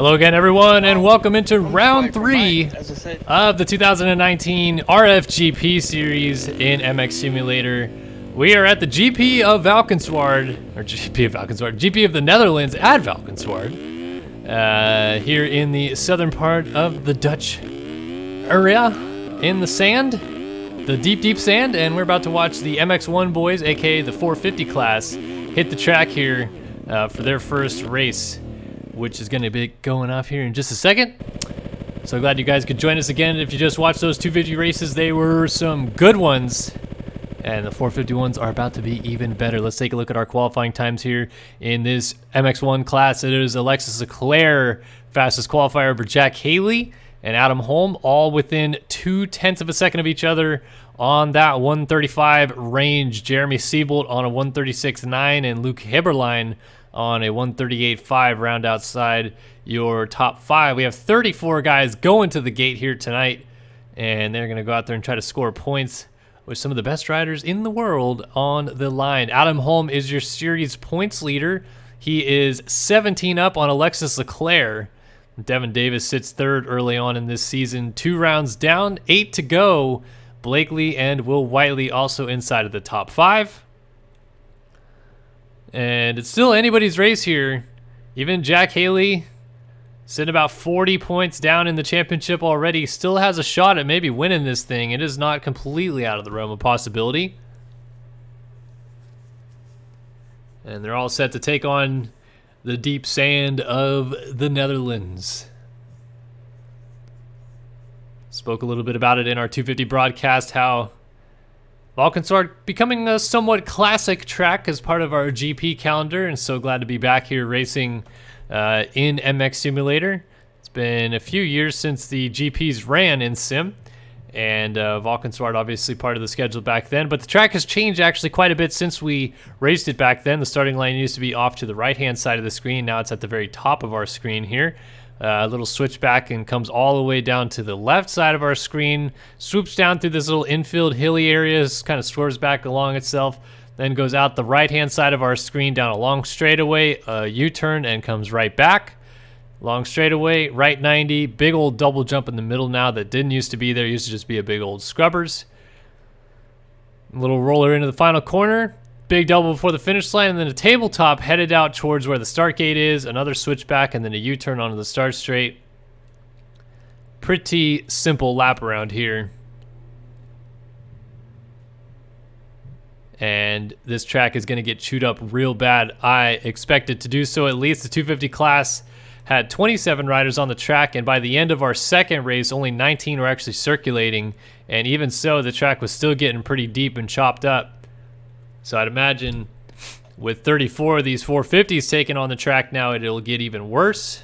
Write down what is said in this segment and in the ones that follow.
Hello again, everyone, and welcome into round 3 of the 2019 RFGP Series in MX Simulator. We are at the GP of Valkenswaard, or GP of the Netherlands at Valkenswaard, here in the southern part of the Dutch area, in the sand, the deep sand, and we're about to watch the MX1 boys, aka the 450 class, hit the track here for their first race, which is going to be going off here in just a second. So glad you guys could join us again. If you just watched those 250 races, they were some good ones, and the 450 ones are about to be even better. Let's take a look at our qualifying times here in this MX1 class. It is Alexis De Clare, fastest qualifier, over Jack Haley and Adam Holm, all within 0.2 of a second of each other on that 135 range. Jeremy Siebold on a 136.9 and Luke Heberlein on a 138.5 round outside your top 5. We have 34 guys going to the gate here tonight, and they're going to go out there and try to score points with some of the best riders in the world on the line. Adam Holm is your series points leader. He is 17 up on Alexis De Clare. Devin Davis sits third early on in this season. 2 rounds down, 8 to go. Blakely and Will Whiteley also inside of the top 5. And it's still anybody's race here. Even Jack Haley, sitting about 40 points down in the championship already, still has a shot at maybe winning this thing. It is not completely out of the realm of possibility. And they're all set to take on the deep sand of the Netherlands. Spoke a little bit about it in our 250 broadcast, how Valkenswaard becoming a somewhat classic track as part of our GP calendar, and so glad to be back here racing in MX Simulator. It's been a few years since the GPs ran in Sim, and Valkenswaard obviously part of the schedule back then, but the track has changed actually quite a bit since we raced it back then. The starting line used to be off to the right-hand side of the screen. Now it's at the very top of our screen here. A little switchback and comes all the way down to the left side of our screen, swoops down through this little infield hilly areas, kind of swerves back along itself, then goes out the right-hand side of our screen down a long straightaway, a U-turn, and comes right back. Long straightaway, right 90, big old double jump in the middle now that didn't used to be there, used to just be a big old scrubbers. Little roller into the final corner. Big double before the finish line, and then a tabletop headed out towards where the start gate is, another switchback, and then a U-turn onto the start straight. Pretty simple lap around here. And this track is going to get chewed up real bad. I expect it to do so. At least the 250 class had 27 riders on the track, and by the end of our second race, only 19 were actually circulating, and even so, the track was still getting pretty deep and chopped up. So I'd imagine with 34 of these 450s taken on the track now, it'll get even worse.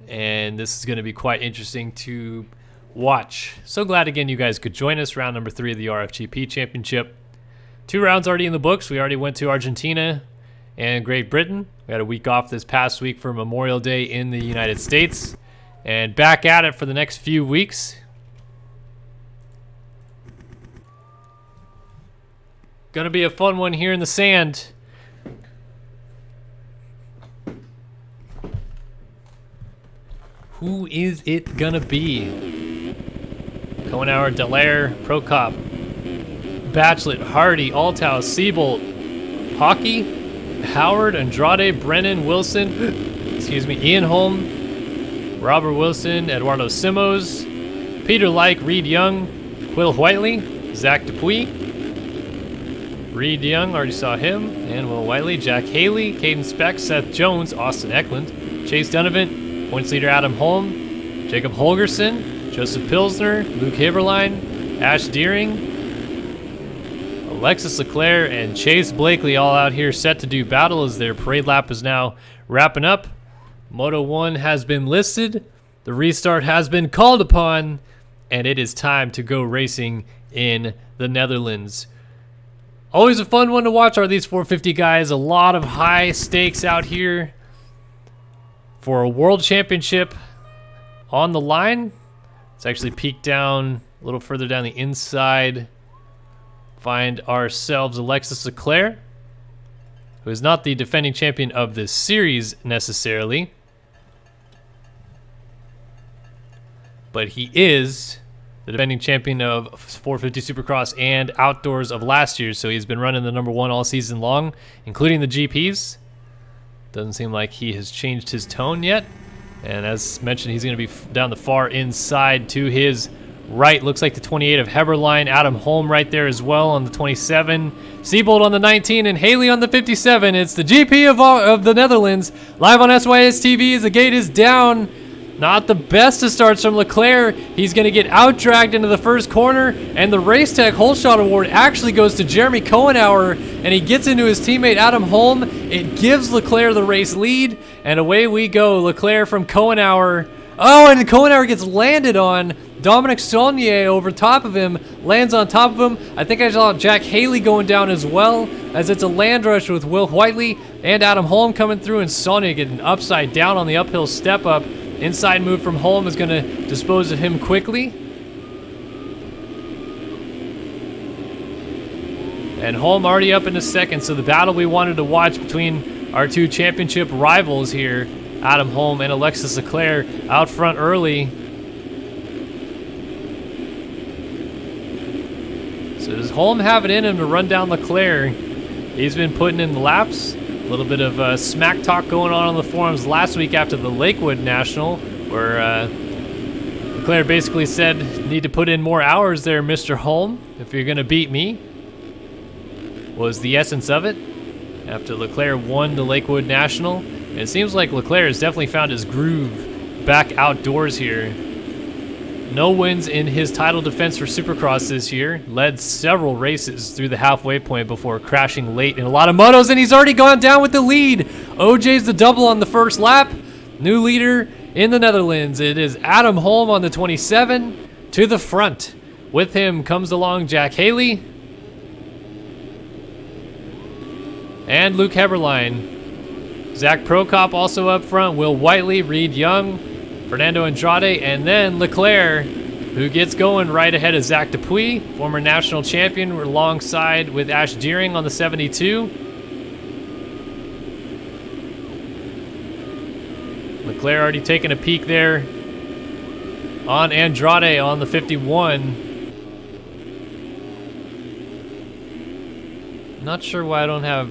And this is going to be quite interesting to watch. So glad again you guys could join us. Round number 3 of the RFGP Championship. 2 rounds already in the books. We already went to Argentina and Great Britain. We had a week off this past week for Memorial Day in the United States. And back at it for the next few weeks. Gonna be a fun one here in the sand. Who is it gonna be? Koenauer, De Clare, Prokop, Bachelet, Hardy, Althaus, Siebold, Hockey, Howard, Andrade, Brennan, Wilson, excuse me, Ian Holm, Robert Wilson, Eduardo Simos, Peter Lyke, Reed Young, Will Whiteley, Zach Dupuy, Reed Young, already saw him, and Will Whiteley, Jack Haley, Caden Speck, Seth Jones, Austin Eklund, Chase Donovan, points leader Adam Holm, Jacob Holgerson, Joseph Pilsner, Luke Heberlein, Ash Deering, Alexis De Clare, and Chase Blakely all out here set to do battle as their parade lap is now wrapping up. Moto 1 has been listed, the restart has been called upon, and it is time to go racing in the Netherlands. Always a fun one to watch are these 450 guys. A lot of high stakes out here for a world championship on the line. Let's actually peek down a little further down the inside. Find ourselves Alexis De Clare, who is not the defending champion of this series necessarily. but he is the defending champion of 450 Supercross and Outdoors of last year, so he's been running the #1 all season long, including the GPs. Doesn't seem like he has changed his tone yet. And as mentioned, he's going to be down the far inside to his right. Looks like the 28 of Heberlein. Adam Holm right there as well on the 27. Siebold on the 19 and Haley on the 57. It's the GP of the Netherlands. Live on SYS TV as the gate is down. Not the best of starts from Leclerc. He's going to get out-dragged into the first corner, and the Race Tech Whole Shot Award actually goes to Jeremy Cohenauer, and he gets into his teammate Adam Holm. It gives Leclerc the race lead, and away we go. Leclerc from Cohenauer. Oh, and Cohenauer gets landed on. Dominic Saulnier over top of him, lands on top of him. I think I saw Jack Haley going down as well, as it's a land rush with Will Whiteley and Adam Holm coming through, and Saulnier getting upside down on the uphill step up. Inside move from Holm is going to dispose of him quickly. And Holm already up into second, so the battle we wanted to watch between our two championship rivals here, Adam Holm and Alexis De Clare, out front early. So does Holm have it in him to run down Leclerc? He's been putting in the laps. A little bit of smack talk going on the forums last week after the Lakewood National, where Leclerc basically said, need to put in more hours there, Mr. Holm, if you're going to beat me, was the essence of it. After Leclerc won the Lakewood National, and it seems like Leclerc has definitely found his groove back outdoors here. No wins in his title defense for Supercross this year. Led several races through the halfway point before crashing late in a lot of motos, and he's already gone down with the lead. OJ's the double on the first lap. New leader in the Netherlands. It is Adam Holm on the 27 to the front. With him comes along Jack Haley and Luke Heberlein. Zach Prokop also up front. Will Whiteley, Reed Young, Fernando Andrade, and then Leclerc, who gets going right ahead of Zach Dupuis, former national champion, alongside with Ash Deering on the 72. Leclerc already taking a peek there on Andrade on the 51. Not sure why I don't have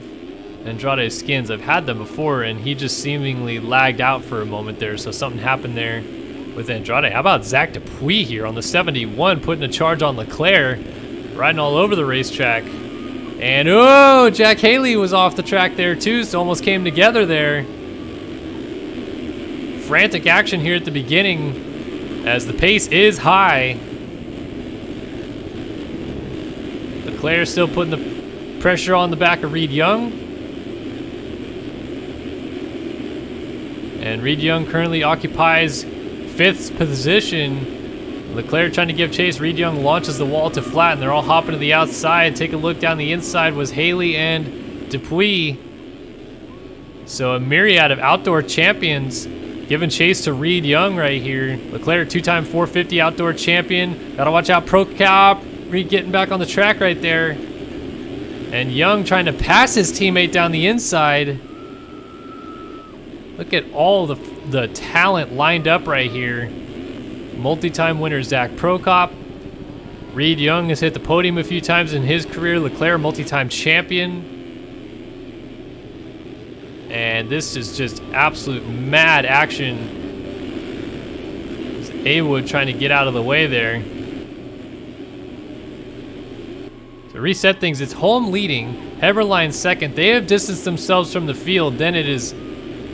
Andrade's skins. I've had them before, and he just seemingly lagged out for a moment there, so something happened there with Andrade. How about Zach Dupuis here on the 71, putting a charge on Leclerc, riding all over the racetrack. And oh, Jack Haley was off the track there too, so almost came together there. Frantic action here at the beginning as the pace is high. Leclerc still putting the pressure on the back of Reed Young. And Reed Young currently occupies 5th position. Leclerc trying to give chase. Reed Young launches the wall to flat, and they're all hopping to the outside. Take a look down the inside was Haley and Dupuis. So a myriad of outdoor champions giving chase to Reed Young right here. Leclerc, 2-time 450 outdoor champion. Gotta watch out, Prokop. Reed getting back on the track right there. And Young trying to pass his teammate down the inside. Look at all the talent lined up right here. Multi-time winner Zach Prokop. Reed Young has hit the podium a few times in his career. Leclerc, multi-time champion. And this is just absolute mad action. A-Wood trying to get out of the way there. To reset things, it's Holm leading, Heberlein second. They have distanced themselves from the field. Then it is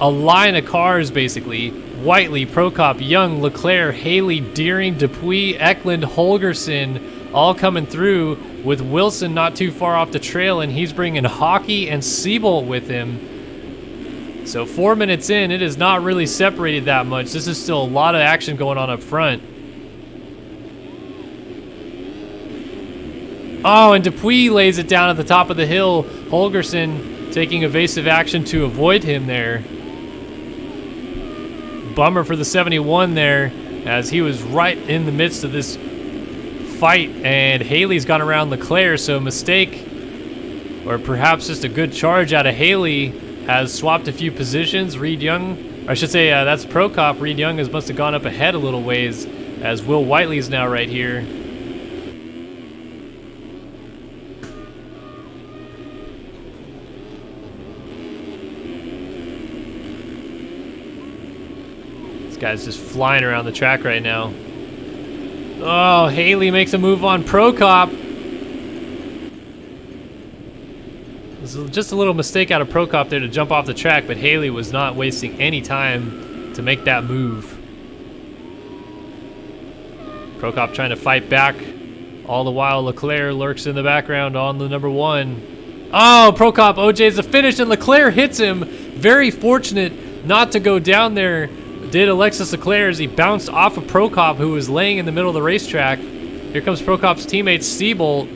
a line of cars, basically. Whiteley, Prokop, Young, Leclerc, Haley, Deering, Dupuis, Eklund, Holgerson, all coming through, with Wilson not too far off the trail, and he's bringing Hockey and Siebold with him. So 4 minutes in, it is not really separated that much. This is still a lot of action going on up front. Oh, and Dupuis lays it down at the top of the hill. Holgerson taking evasive action to avoid him there. Bummer for the 71 there, as he was right in the midst of this fight, and Haley's gone around Leclerc, so a mistake, or perhaps just a good charge out of Haley, has swapped a few positions. Reed Young, or I should say that's Prokop. Reed Young must have gone up ahead a little ways as Will Whiteley's now right here. This guy's just flying around the track right now. Oh, Haley makes a move on Prokop. This is just a little mistake out of Prokop there to jump off the track, but Haley was not wasting any time to make that move. Prokop trying to fight back. All the while, Leclaire lurks in the background on the number 1. Oh, Prokop OJ's the finish, and Leclaire hits him. Very fortunate not to go down there, did Alexis De Clare, as he bounced off of Prokop, who was laying in the middle of the racetrack. Here comes Prokop's teammate, Seabolt.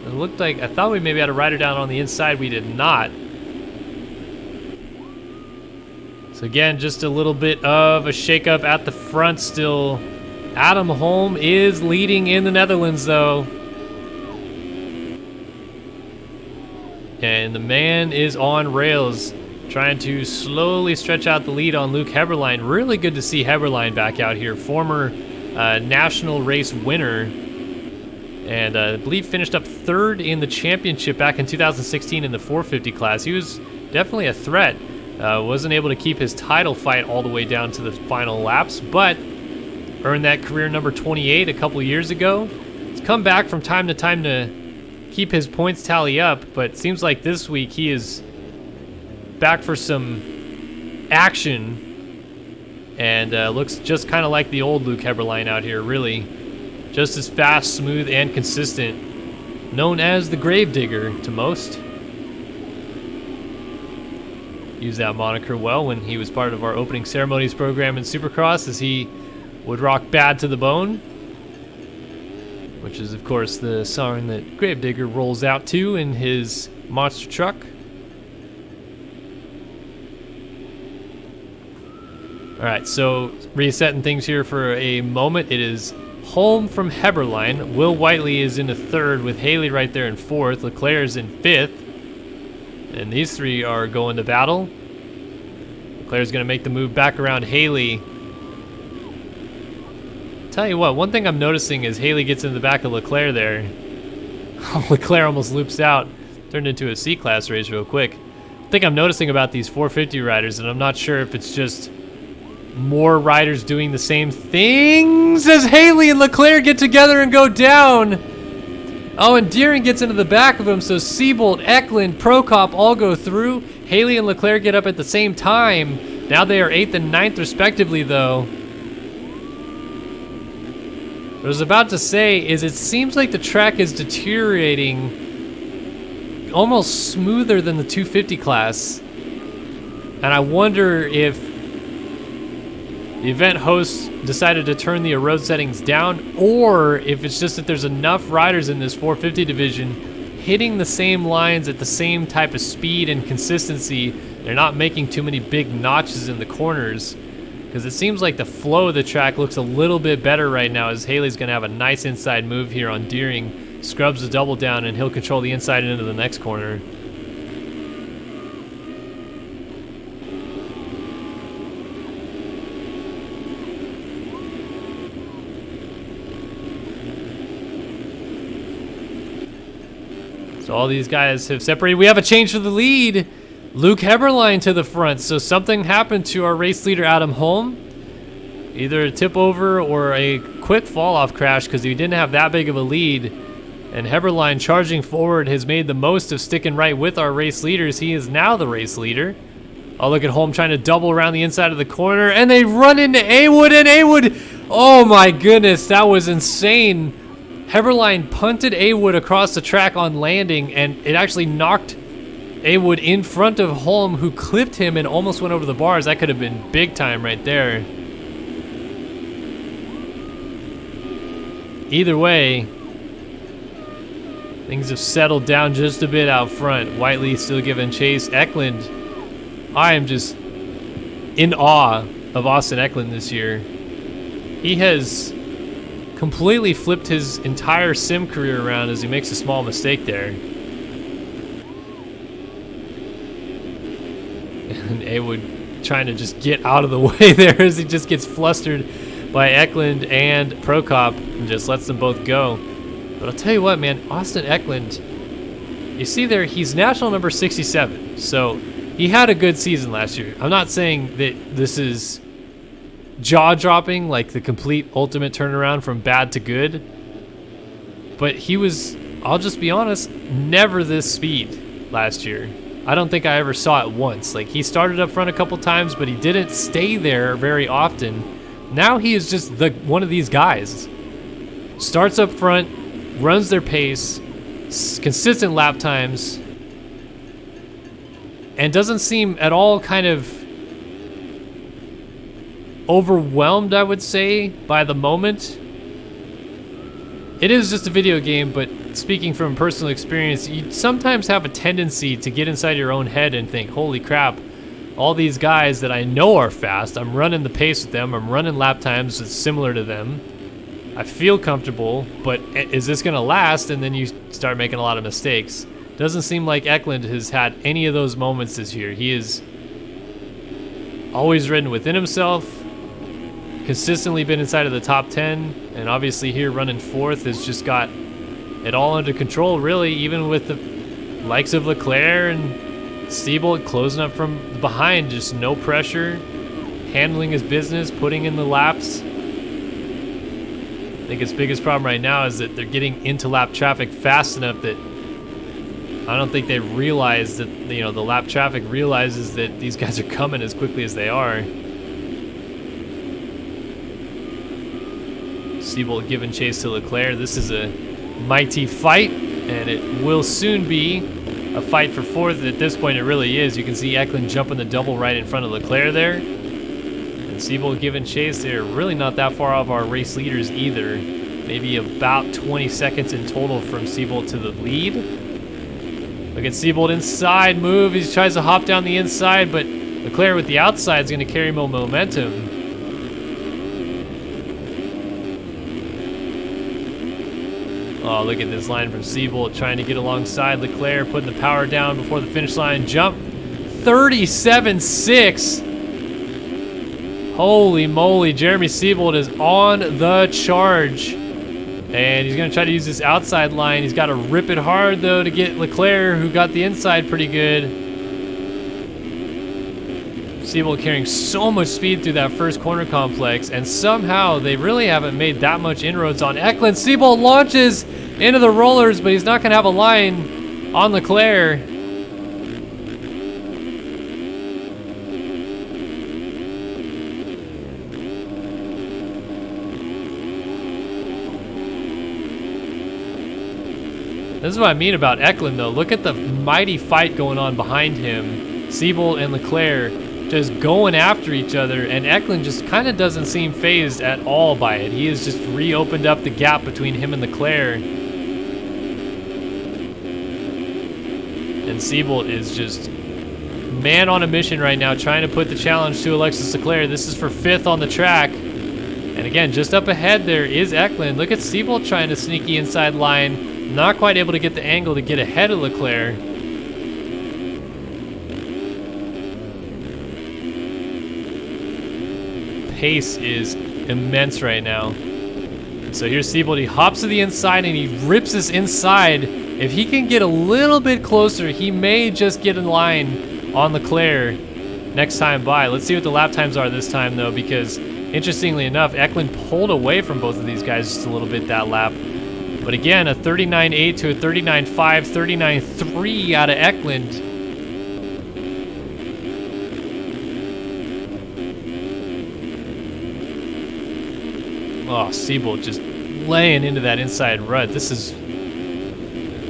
It looked like, I thought we maybe had a rider down on the inside. We did not. So again, just a little bit of a shakeup at the front still. Adam Holm is leading in the Netherlands though. And the man is on rails, trying to slowly stretch out the lead on Luke Heberlein. Really good to see Heberlein back out here. Former national race winner. And I believe finished up 3rd in the championship back in 2016 in the 450 class. He was definitely a threat. Wasn't able to keep his title fight all the way down to the final laps, but earned that career number 28 a couple years ago. He's come back from time to time to keep his points tally up, but it seems like this week he is back for some action and looks just kind of like the old Luke Heberlein out here, really. Just as fast, smooth, and consistent. Known as the Gravedigger to most. Used that moniker well when he was part of our opening ceremonies program in Supercross, as he would rock Bad to the Bone, which is, of course, the song that Gravedigger rolls out to in his monster truck. All right, so resetting things here for a moment. It is Holm from Heberlein. Will Whiteley is into 3rd with Haley right there in 4th. Leclaire is in 5th. And these 3 are going to battle. Leclaire's going to make the move back around Haley. Tell you what, one thing I'm noticing is Haley gets in the back of Leclaire there. Leclaire almost loops out. Turned into a C-class race real quick. I think I'm noticing about these 450 riders, and I'm not sure if it's just more riders doing the same things as Haley and Leclaire get together and go down. Oh, and Deering gets into the back of him, so Seabolt, Eklund, Prokop all go through. Haley and Leclaire get up at the same time. Now they are 8th and 9th respectively, though. What I was about to say is it seems like the track is deteriorating almost smoother than the 250 class. And I wonder if the event hosts decided to turn the road settings down, or if it's just that there's enough riders in this 450 division hitting the same lines at the same type of speed and consistency. They're not making too many big notches in the corners, because it seems like the flow of the track looks a little bit better right now, as Haley's going to have a nice inside move here on Deering. Scrubs the double down, and he'll control the inside into the next corner. So all these guys have separated. We have a change for the lead. Luke Heberlein to the front. So something happened to our race leader, Adam Holm. Either a tip over or a quick fall-off crash, because he didn't have that big of a lead. And Heberlein charging forward has made the most of sticking right with our race leaders. He is now the race leader. Oh, look at Holm trying to double around the inside of the corner. And they run into Awood, and Awood, oh my goodness, that was insane. Heberlein punted Awood across the track on landing, and it actually knocked Awood in front of Holm, who clipped him and almost went over the bars. That could have been big time right there. Either way, things have settled down just a bit out front. Whiteley still giving chase. Eklund, I am just in awe of Austin Eklund this year. He has completely flipped his entire sim career around as he makes a small mistake there. And Awood trying to just get out of the way there as he just gets flustered by Eklund and Prokop and just lets them both go. But I'll tell you what, man, Austin Eklund, you see there, he's national number 67, so he had a good season last year. I'm not saying that this is jaw-dropping, like the complete ultimate turnaround from bad to good, but he was, I'll just be honest, never this speed last year. I don't think I ever saw it once. Like, he started up front a couple times, but he didn't stay there very often. Now he is just one of these guys. Starts up front, runs their pace, consistent lap times, and doesn't seem at all kind of overwhelmed, I would say, by the moment. It is just a video game, but speaking from personal experience, you sometimes have a tendency to get inside your own head and think, holy crap, all these guys that I know are fast, I'm running the pace with them, I'm running lap times that's similar to them, I feel comfortable, but is this gonna last? And then you start making a lot of mistakes. Doesn't seem like Eklund has had any of those moments this year. He is always ridden within himself, consistently been inside of the top 10, and obviously here running fourth has just got it all under control, really, even with the likes of Leclerc and Seabolt closing up from behind, just no pressure, handling his business, putting in the laps. I think his biggest problem right now is that they're getting into lap traffic fast enough that I don't think they realize that, you know, the lap traffic realizes that these guys are coming as quickly as they are. Seabolt giving chase to Leclerc. This is a mighty fight, and it will soon be a fight for fourth. At this point, it really is. You can see Eklund jumping the double right in front of Leclerc there. And Seabolt giving chase. They're really not that far off our race leaders either. Maybe about 20 seconds in total from Seabolt to the lead. Look at Seabolt inside move. He tries to hop down the inside, but Leclerc with the outside is going to carry more momentum. Oh, look at this line from Seabolt trying to get alongside Leclerc, putting the power down before the finish line jump. 37.6. Holy moly, Jeremy Seabolt is on the charge. And he's going to try to use this outside line. He's got to rip it hard, though, to get Leclerc, who got the inside pretty good. Seabolt carrying so much speed through that first corner complex, and somehow they really haven't made that much inroads on Eklund. Seabolt launches into the rollers, but he's not going to have a line on Leclerc. This is what I mean about Eklund, though. Look at the mighty fight going on behind him. Seabolt and Leclerc just going after each other, and Eklund just kind of doesn't seem phased at all by it. He has just reopened up the gap between him and Leclerc. And Seabolt is just man on a mission right now, trying to put the challenge to Alexis De Clare. This is for fifth on the track. And again, just up ahead there is Eklund. Look at Seabolt trying to sneaky inside line. Not quite able to get the angle to get ahead of Leclerc. Pace is immense right now. So here's Seabolt. He hops to the inside and he rips this inside. If he can get a little bit closer, he may just get in line on Leclerc next time by. Let's see what the lap times are this time, though, because interestingly enough, Eklund pulled away from both of these guys just a little bit that lap. But again, a 39.8 to a 39.5, 39.3 out of Eklund. Oh, Seabolt just laying into that inside rut. This is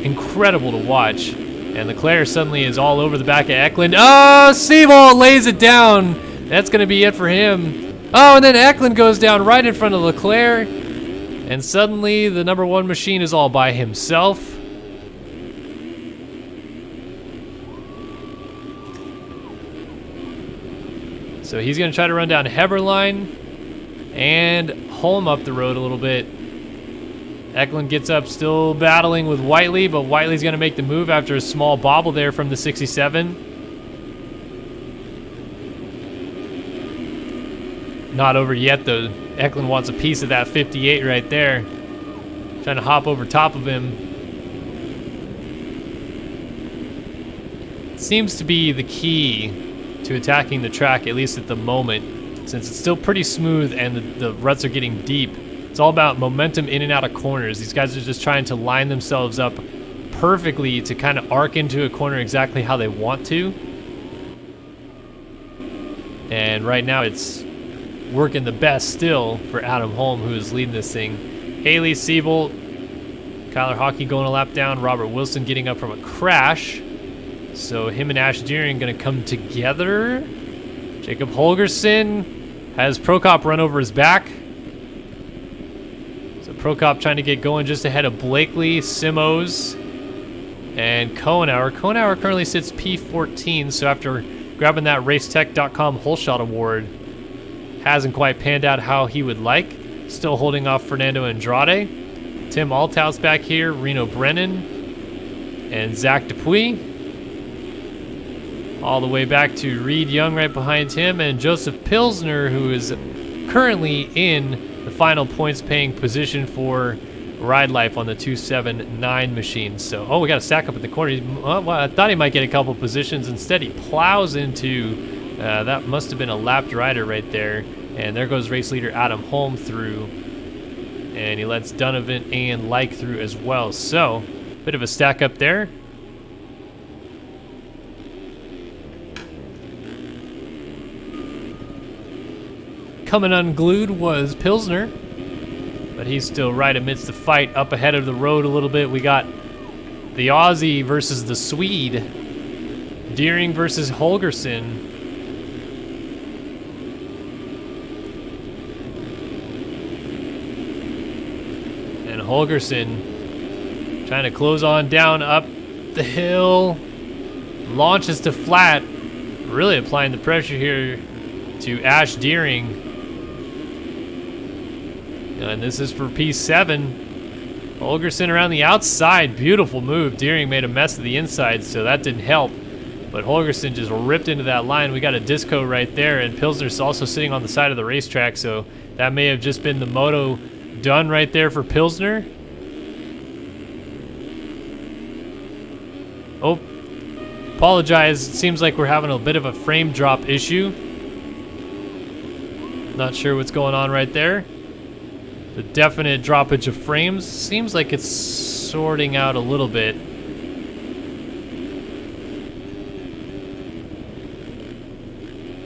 incredible to watch. And Leclerc suddenly is all over the back of Eklund. Oh, Seabolt lays it down. That's going to be it for him. Oh, and then Eklund goes down right in front of Leclerc. And suddenly the number one machine is all by himself. So he's going to try to run down Heberlein and Holm up the road a little bit. Eklund gets up, still battling with Whiteley, but Whiteley's going to make the move after a small bobble there from the 67. Not over yet, though. Eklund wants a piece of that 58 right there. Trying to hop over top of him. Seems to be the key to attacking the track, at least at the moment, since it's still pretty smooth and the ruts are getting deep. It's all about momentum in and out of corners. These guys are just trying to line themselves up perfectly to kind of arc into a corner exactly how they want to. And right now it's working the best still for Adam Holm, who is leading this thing. Haley Siebel, Kyler Hockey going a lap down, Robert Wilson getting up from a crash. So him and Ash Deering going to come together. Jacob Holgerson has Prokop run over his back. So Prokop trying to get going just ahead of Blakely, Simos, and Kohenauer. Kohenauer currently sits P14, so after grabbing that Racetech.com Whole Shot Award, hasn't quite panned out how he would like. Still holding off Fernando Andrade. Tim Althaus back here, Reno Brennan, and Zach Dupuis. All the way back to Reed Young right behind him, and Joseph Pilsner, who is currently in the final points paying position for Ride Life on the 279 machine. So, oh, we got to stack up at the corner. Well, I thought he might get a couple positions. Instead, he plows into, that must have been a lapped rider right there. And there goes race leader Adam Holm through. And he lets Donovan and Like through as well. So, bit of a stack up there. Coming unglued was Pilsner, but he's still right amidst the fight. Up ahead of the road a little bit, we got the Aussie versus the Swede. Deering versus Holgerson. And Holgerson trying to close on down up the hill. Launches to flat. Really applying the pressure here to Ash Deering. And this is for P7. Holgerson around the outside. Beautiful move. Deering made a mess of the inside, so that didn't help. But Holgerson just ripped into that line. We got a disco right there, and Pilsner's also sitting on the side of the racetrack, so that may have just been the moto done right there for Pilsner. Oh, apologize. It seems like we're having a bit of a frame drop issue. Not sure what's going on right there. The definite droppage of frames seems like it's sorting out a little bit.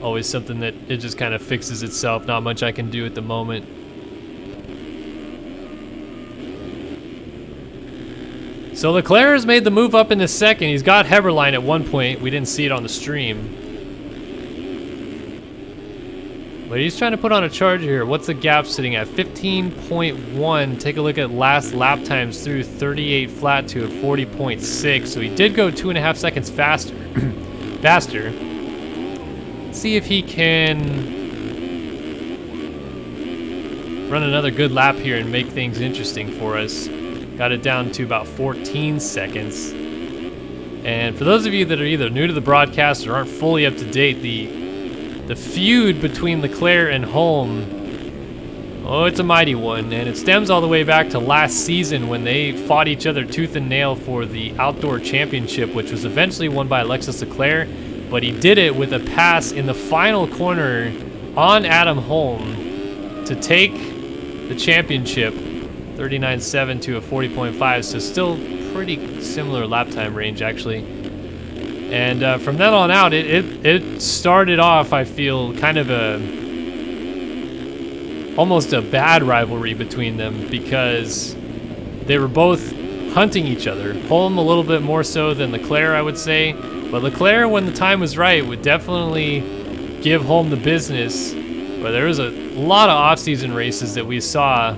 Always something that it just kind of fixes itself. Not much I can do at the moment. So Leclerc has made the move up in the second. He's got Heberlein at one point. We didn't see it on the stream. But he's trying to put on a charge here. What's the gap sitting at? 15.1. Take a look at last lap times through 38 flat to a 40.6. So he did go 2.5 seconds faster. faster. Let's see if he can run another good lap here and make things interesting for us. Got it down to about 14 seconds. And for those of you that are either new to the broadcast or aren't fully up to date, the feud between Leclerc and Holm, oh, it's a mighty one, and it stems all the way back to last season when they fought each other tooth and nail for the outdoor championship, which was eventually won by Alexis De Clare, but he did it with a pass in the final corner on Adam Holm to take the championship, 39.7 to a 40.5, so still pretty similar lap time range actually. And from then on out, it started off, I feel, kind of almost a bad rivalry between them because they were both hunting each other. Holm a little bit more so than Leclerc, I would say. But Leclerc, when the time was right, would definitely give Holm the business. But there was a lot of off-season races that we saw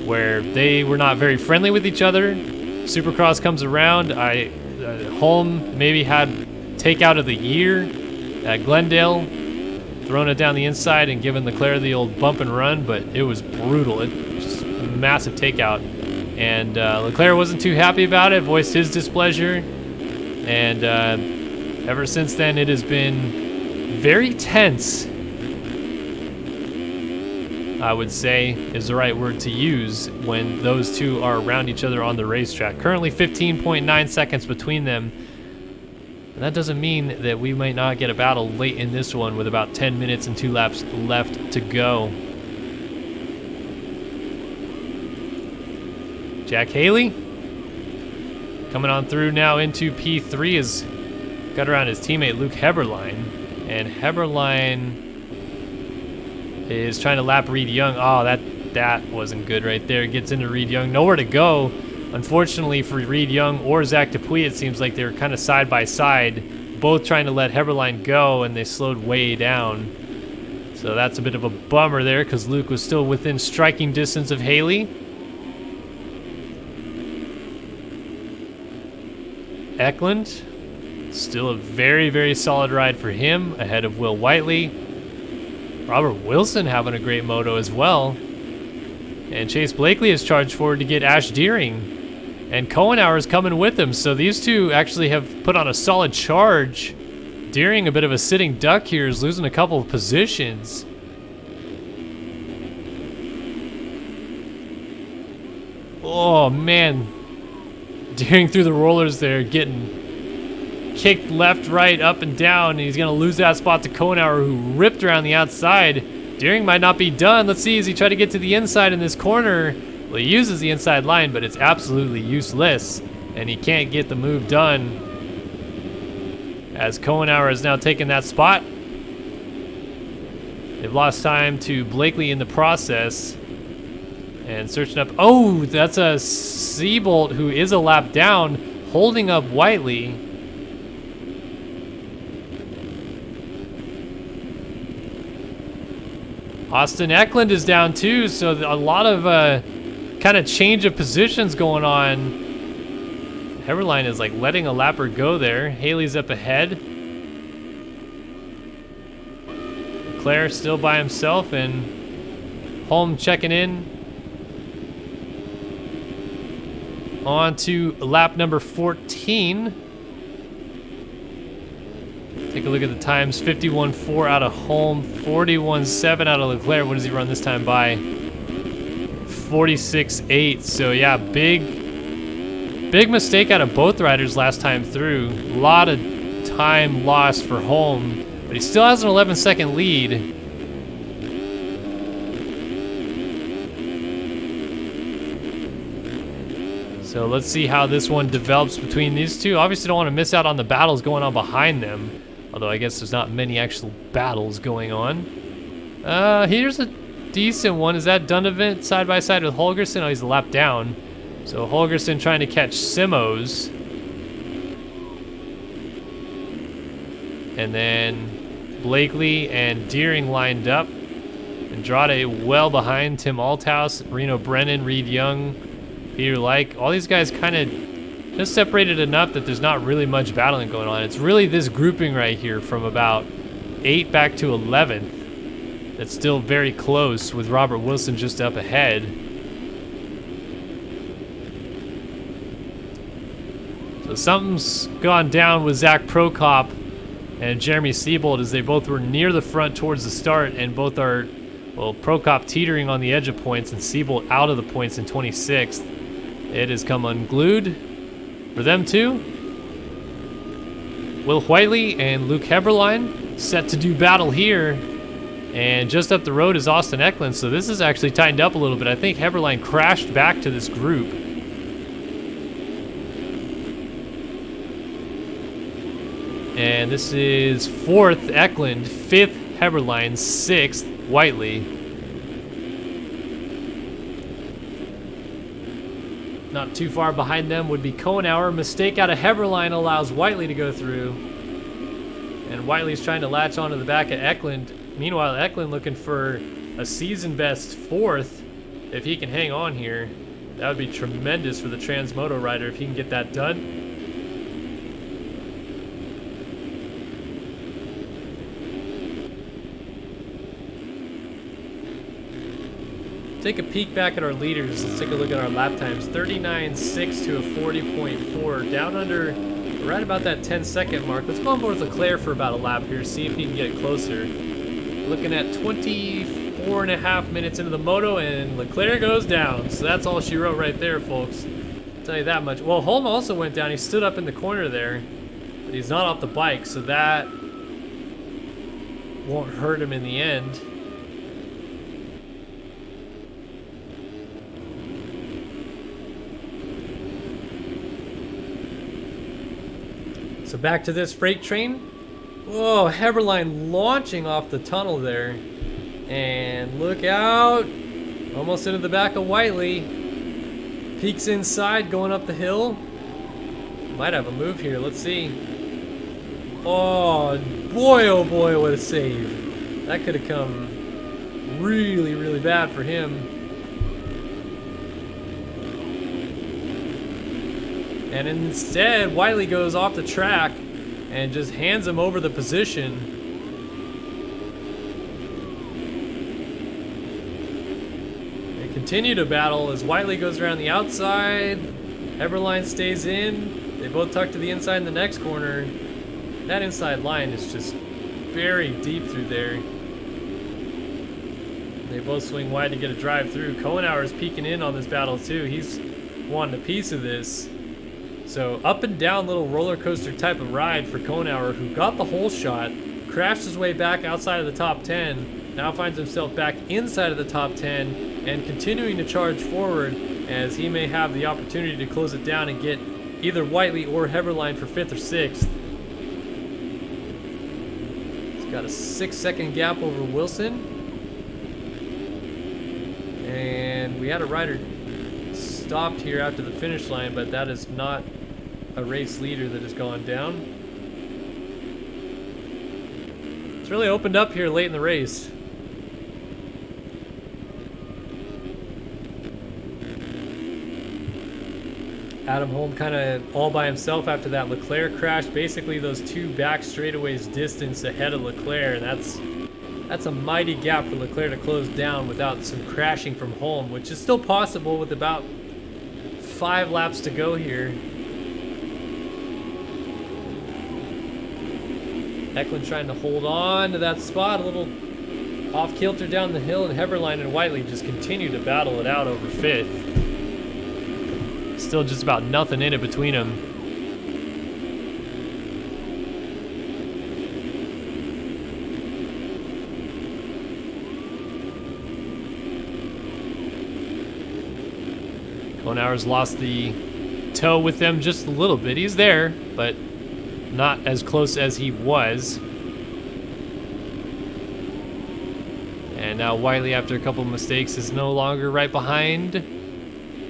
where they were not very friendly with each other. Supercross comes around. Holm maybe had takeout of the year at Glendale, throwing it down the inside and giving Leclerc the old bump and run, but it was brutal. It just a massive takeout. And Leclerc wasn't too happy about it, voiced his displeasure. And ever since then, it has been very tense. I would say, is the right word to use when those two are around each other on the racetrack. Currently 15.9 seconds between them. And that doesn't mean that we might not get a battle late in this one with about 10 minutes and 2 laps left to go. Jack Haley coming on through now into P3 is got around his teammate Luke Heberlein. And Heberlein is trying to lap Reed Young. Oh, that wasn't good right there. Gets into Reed Young. Nowhere to go. Unfortunately for Reed Young or Zach Dupuis, it seems like they're kind of side by side, both trying to let Heberlein go, and they slowed way down. So that's a bit of a bummer there because Luke was still within striking distance of Haley. Eklund, still a very, very solid ride for him, ahead of Will Whiteley. Robert Wilson having a great moto as well. And Chase Blakely is charged forward to get Ash Deering. And Cohenauer is coming with him, so these two actually have put on a solid charge. Deering, a bit of a sitting duck here, is losing a couple of positions. Oh, man. Deering through the rollers there, getting kicked left, right, up, and down, and he's going to lose that spot to Cohenauer, who ripped around the outside. Deering might not be done. Let's see as he tried to get to the inside in this corner. Well, he uses the inside line, but it's absolutely useless, and he can't get the move done as Cohenauer has now taken that spot. They've lost time to Blakely in the process. And searching up, oh, that's a Seabolt who is a lap down, holding up Whiteley. Austin Eklund is down too, so a lot of kind of change of positions going on. Heberlein is like letting a lapper go there. Haley's up ahead. Claire still by himself, and Holm checking in. On to lap number 14. Take a look at the times. 51.4 out of Holm, 41.7 out of Leclerc. What does he run this time by? 46.8. So yeah, big mistake out of both riders last time through. A lot of time lost for Holm, but he still has an 11-second lead. So let's see how this one develops between these two. Obviously don't want to miss out on the battles going on behind them. Although I guess there's not many actual battles going on. Here's a decent one. Is that Dunavant side by side with Holgerson? Oh, he's a lap down. So Holgerson trying to catch Simos. And then Blakely and Deering lined up. Andrade well behind Tim Althouse, Reno Brennan, Reed Young, Peter Like. All these guys kind of just separated enough that there's not really much battling going on. It's really this grouping right here from about 8 back to 11th that's still very close, with Robert Wilson just up ahead. So something's gone down with Zach Prokop and Jeremy Seabolt, as they both were near the front towards the start, and both are, well, Prokop teetering on the edge of points and Seabolt out of the points in 26th. It has come unglued for them too. Will Whiteley and Luke Heberlein set to do battle here. And just up the road is Austin Eklund, so this is actually tightened up a little bit. I think Heberlein crashed back to this group. And this is 4th Eklund, 5th Heberlein, 6th Whiteley. Not too far behind them would be Cohenauer. Mistake out of Heberlein allows Whiteley to go through. And Whiteley's trying to latch onto the back of Eklund. Meanwhile, Eklund looking for a season best 4th. If he can hang on here, that would be tremendous for the Transmoto rider if he can get that done. Take a peek back at our leaders. Let's take a look at our lap times. 39.6 to a 40.4. Down under right about that 10-second mark. Let's go on board with Leclerc for about a lap here, see if he can get closer. Looking at 24 4.5 minutes into the moto, and Leclerc goes down. So that's all she wrote right there, folks. I'll tell you that much. Well, Holm also went down. He stood up in the corner there, but he's not off the bike, so that won't hurt him in the end. So back to this freight train. Whoa, Heberlein launching off the tunnel there. And look out. Almost into the back of Whiteley. Peeks inside, going up the hill. Might have a move here, let's see. Oh boy, what a save. That could have come really, really bad for him. And instead, Whiteley goes off the track and just hands him over the position. They continue to battle as Whiteley goes around the outside. Heberlein stays in. They both tuck to the inside in the next corner. That inside line is just very deep through there. They both swing wide to get a drive through. Kohenauer is peeking in on this battle too. He's wanting a piece of this. So up and down little roller coaster type of ride for Kohenauer, who got the whole shot, crashed his way back outside of the top 10, now finds himself back inside of the top 10 and continuing to charge forward as he may have the opportunity to close it down and get either Whiteley or Heberlein for 5th or 6th. He's got a 6-second gap over Wilson. And we had a rider stopped here after the finish line, but that is not a race leader that has gone down. It's really opened up here late in the race. Adam Holm kind of all by himself after that Leclerc crash. Basically those two back straightaways distance ahead of Leclerc, and that's a mighty gap for Leclerc to close down without some crashing from Holm, which is still possible with about 5 laps to go here. Eklund trying to hold on to that spot, a little off kilter down the hill, and Heberlein and Whiteley just continue to battle it out over 5th. Still just about nothing in it between them. Kohenauer's lost the toe with them just a little bit. He's there, but not as close as he was. And now Whiteley, after a couple of mistakes, is no longer right behind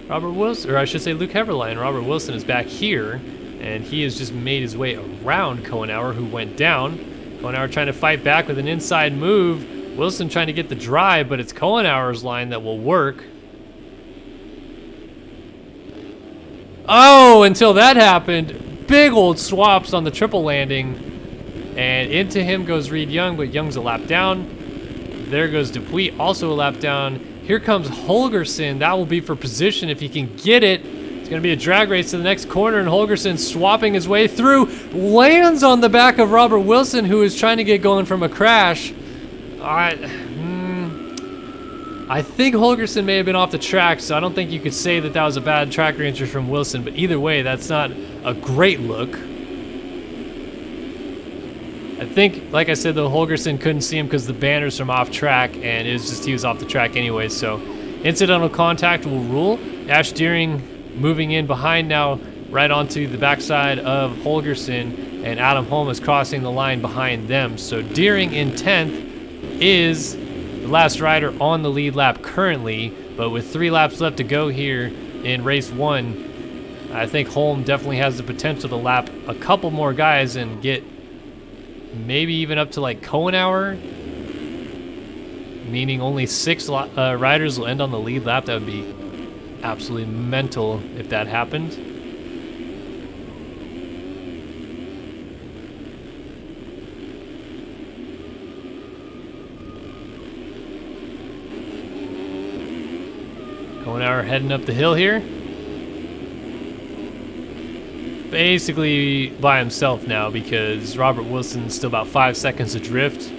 Robert Wilson, or I should say Luke Heberlein. Robert Wilson is back here, and he has just made his way around Kohenauer, who went down. Kohenauer trying to fight back with an inside move. Wilson trying to get the drive, but it's Kohenauer's line that will work. Oh, until that happened, big old swaps on the triple landing, and into him goes Reed Young, but Young's a lap down. There goes Dupuis, also a lap down. Here comes Holgersen. That will be for position if he can get it. It's going to be a drag race to the next corner, and Holgersen swapping his way through, lands on the back of Robert Wilson, who is trying to get going from a crash. I think Holgersen may have been off the track, so I don't think you could say that that was a bad track entry from Wilson, but either way, that's not a great look. I think, like I said, though, Holgersen couldn't see him because the banner's from off track, and it was just he was off the track anyway, so incidental contact will rule. Ash Deering moving in behind now, right onto the backside of Holgersen, and Adam Holm is crossing the line behind them. So Deering in 10th is the last rider on the lead lap currently, but with 3 laps left to go here in race 1, I think Holm definitely has the potential to lap a couple more guys and get maybe even up to like Kohenauer, meaning only 6 riders will end on the lead lap. That would be absolutely mental if that happened. Kohenauer heading up the hill here. Basically by himself now because Robert Wilson's still about 5 seconds adrift.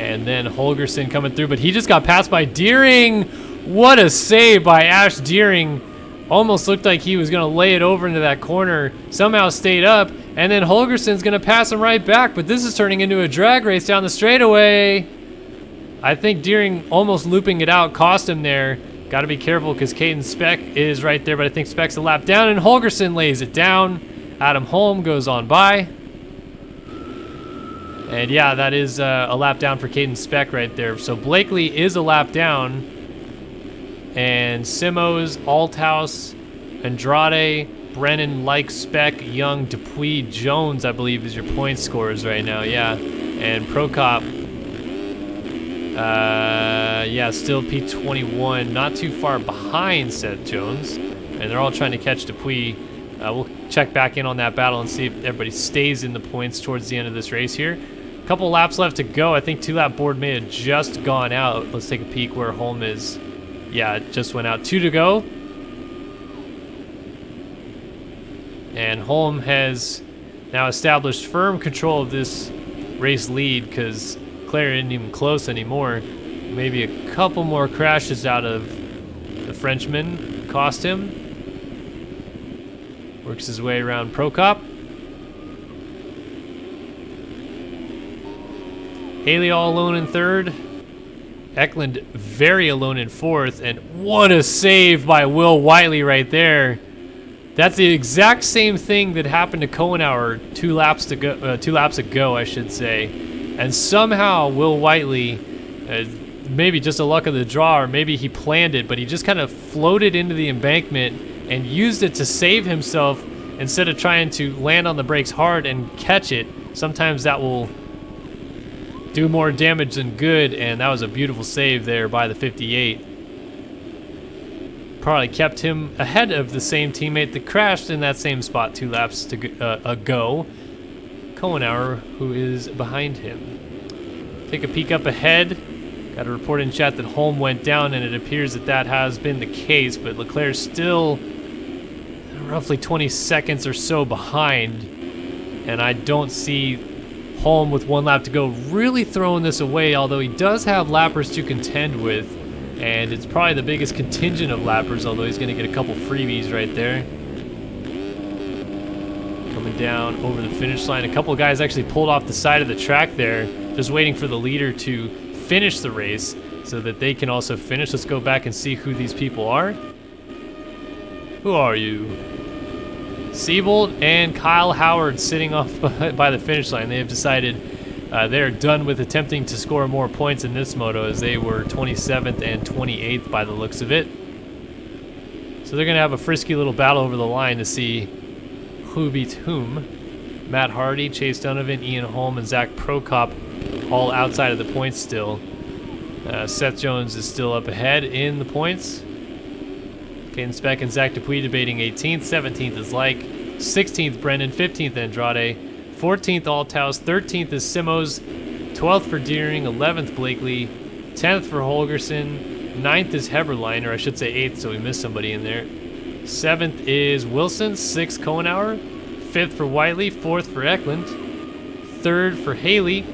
And then Holgersen coming through, but he just got passed by Deering. What a save by Ash Deering. Almost looked like he was going to lay it over into that corner. Somehow stayed up, and then Holgersen's going to pass him right back, but this is turning into a drag race down the straightaway. I think Deering almost looping it out cost him there. Got to be careful because Caden Speck is right there, but I think Speck's a lap down, and Holgersen lays it down. Adam Holm goes on by. And yeah, that is a lap down for Caden Speck right there. So Blakely is a lap down. And Simos, Althouse, Andrade, Brennan, Like, Speck, Young, Dupuis, Jones, I believe, is your point scorers right now. Yeah. And Prokop, yeah, still P21. Not too far behind Seth Jones. And they're all trying to catch Dupuis. We'll check back in on that battle and see if everybody stays in the points towards the end of this race here. Couple laps left to go. I think 2-lap board may have just gone out. Let's take a peek where Holm is. Yeah, it just went out. 2 to go. And Holm has now established firm control of this race lead because Claire isn't even close anymore. Maybe a couple more crashes out of the Frenchman cost him. Works his way around Prokop. Haley all alone in third. Eklund very alone in fourth. And what a save by Will Whiteley right there. That's the exact same thing that happened to Kohenauer 2 laps ago, I should say. And somehow Will Whiteley, maybe just a luck of the draw, or maybe he planned it, but he just kind of floated into the embankment and used it to save himself instead of trying to land on the brakes hard and catch it. Sometimes that will do more damage than good, and that was a beautiful save there by the 58. Probably kept him ahead of the same teammate that crashed in that same spot 2 laps ago. Kohenauer, who is behind him. Take a peek up ahead. Got a report in chat that Holm went down, and it appears that that has been the case, but Leclerc's still roughly 20 seconds or so behind, and I don't see Holm with 1 lap to go really throwing this away, although he does have lappers to contend with, and it's probably the biggest contingent of lappers, although he's going to get a couple freebies right there. Coming down over the finish line. A couple of guys actually pulled off the side of the track there, just waiting for the leader to finish the race so that they can also finish. Let's go back and see who these people are. Who are you? Siebold and Kyle Howard sitting off by the finish line. They have decided they're done with attempting to score more points in this moto, as they were 27th and 28th by the looks of it. So they're going to have a frisky little battle over the line to see who beats whom. Matt Hardy, Chase Donovan, Ian Holm, and Zach Prokop all outside of the points still. Seth Jones is still up ahead in the points. Caden Speck and Zach Dupuis debating 18th. 17th is Like. 16th Brendan. 15th Andrade. 14th Althouse. 13th is Simos. 12th for Deering. 11th Blakely. 10th for Holgersen. 9th is Heberlein, or I should say 8th, so we missed somebody in there. 7th is Wilson. 6th Kohenauer. 5th for Whiteley. 4th for Eklund. 3rd for Haley.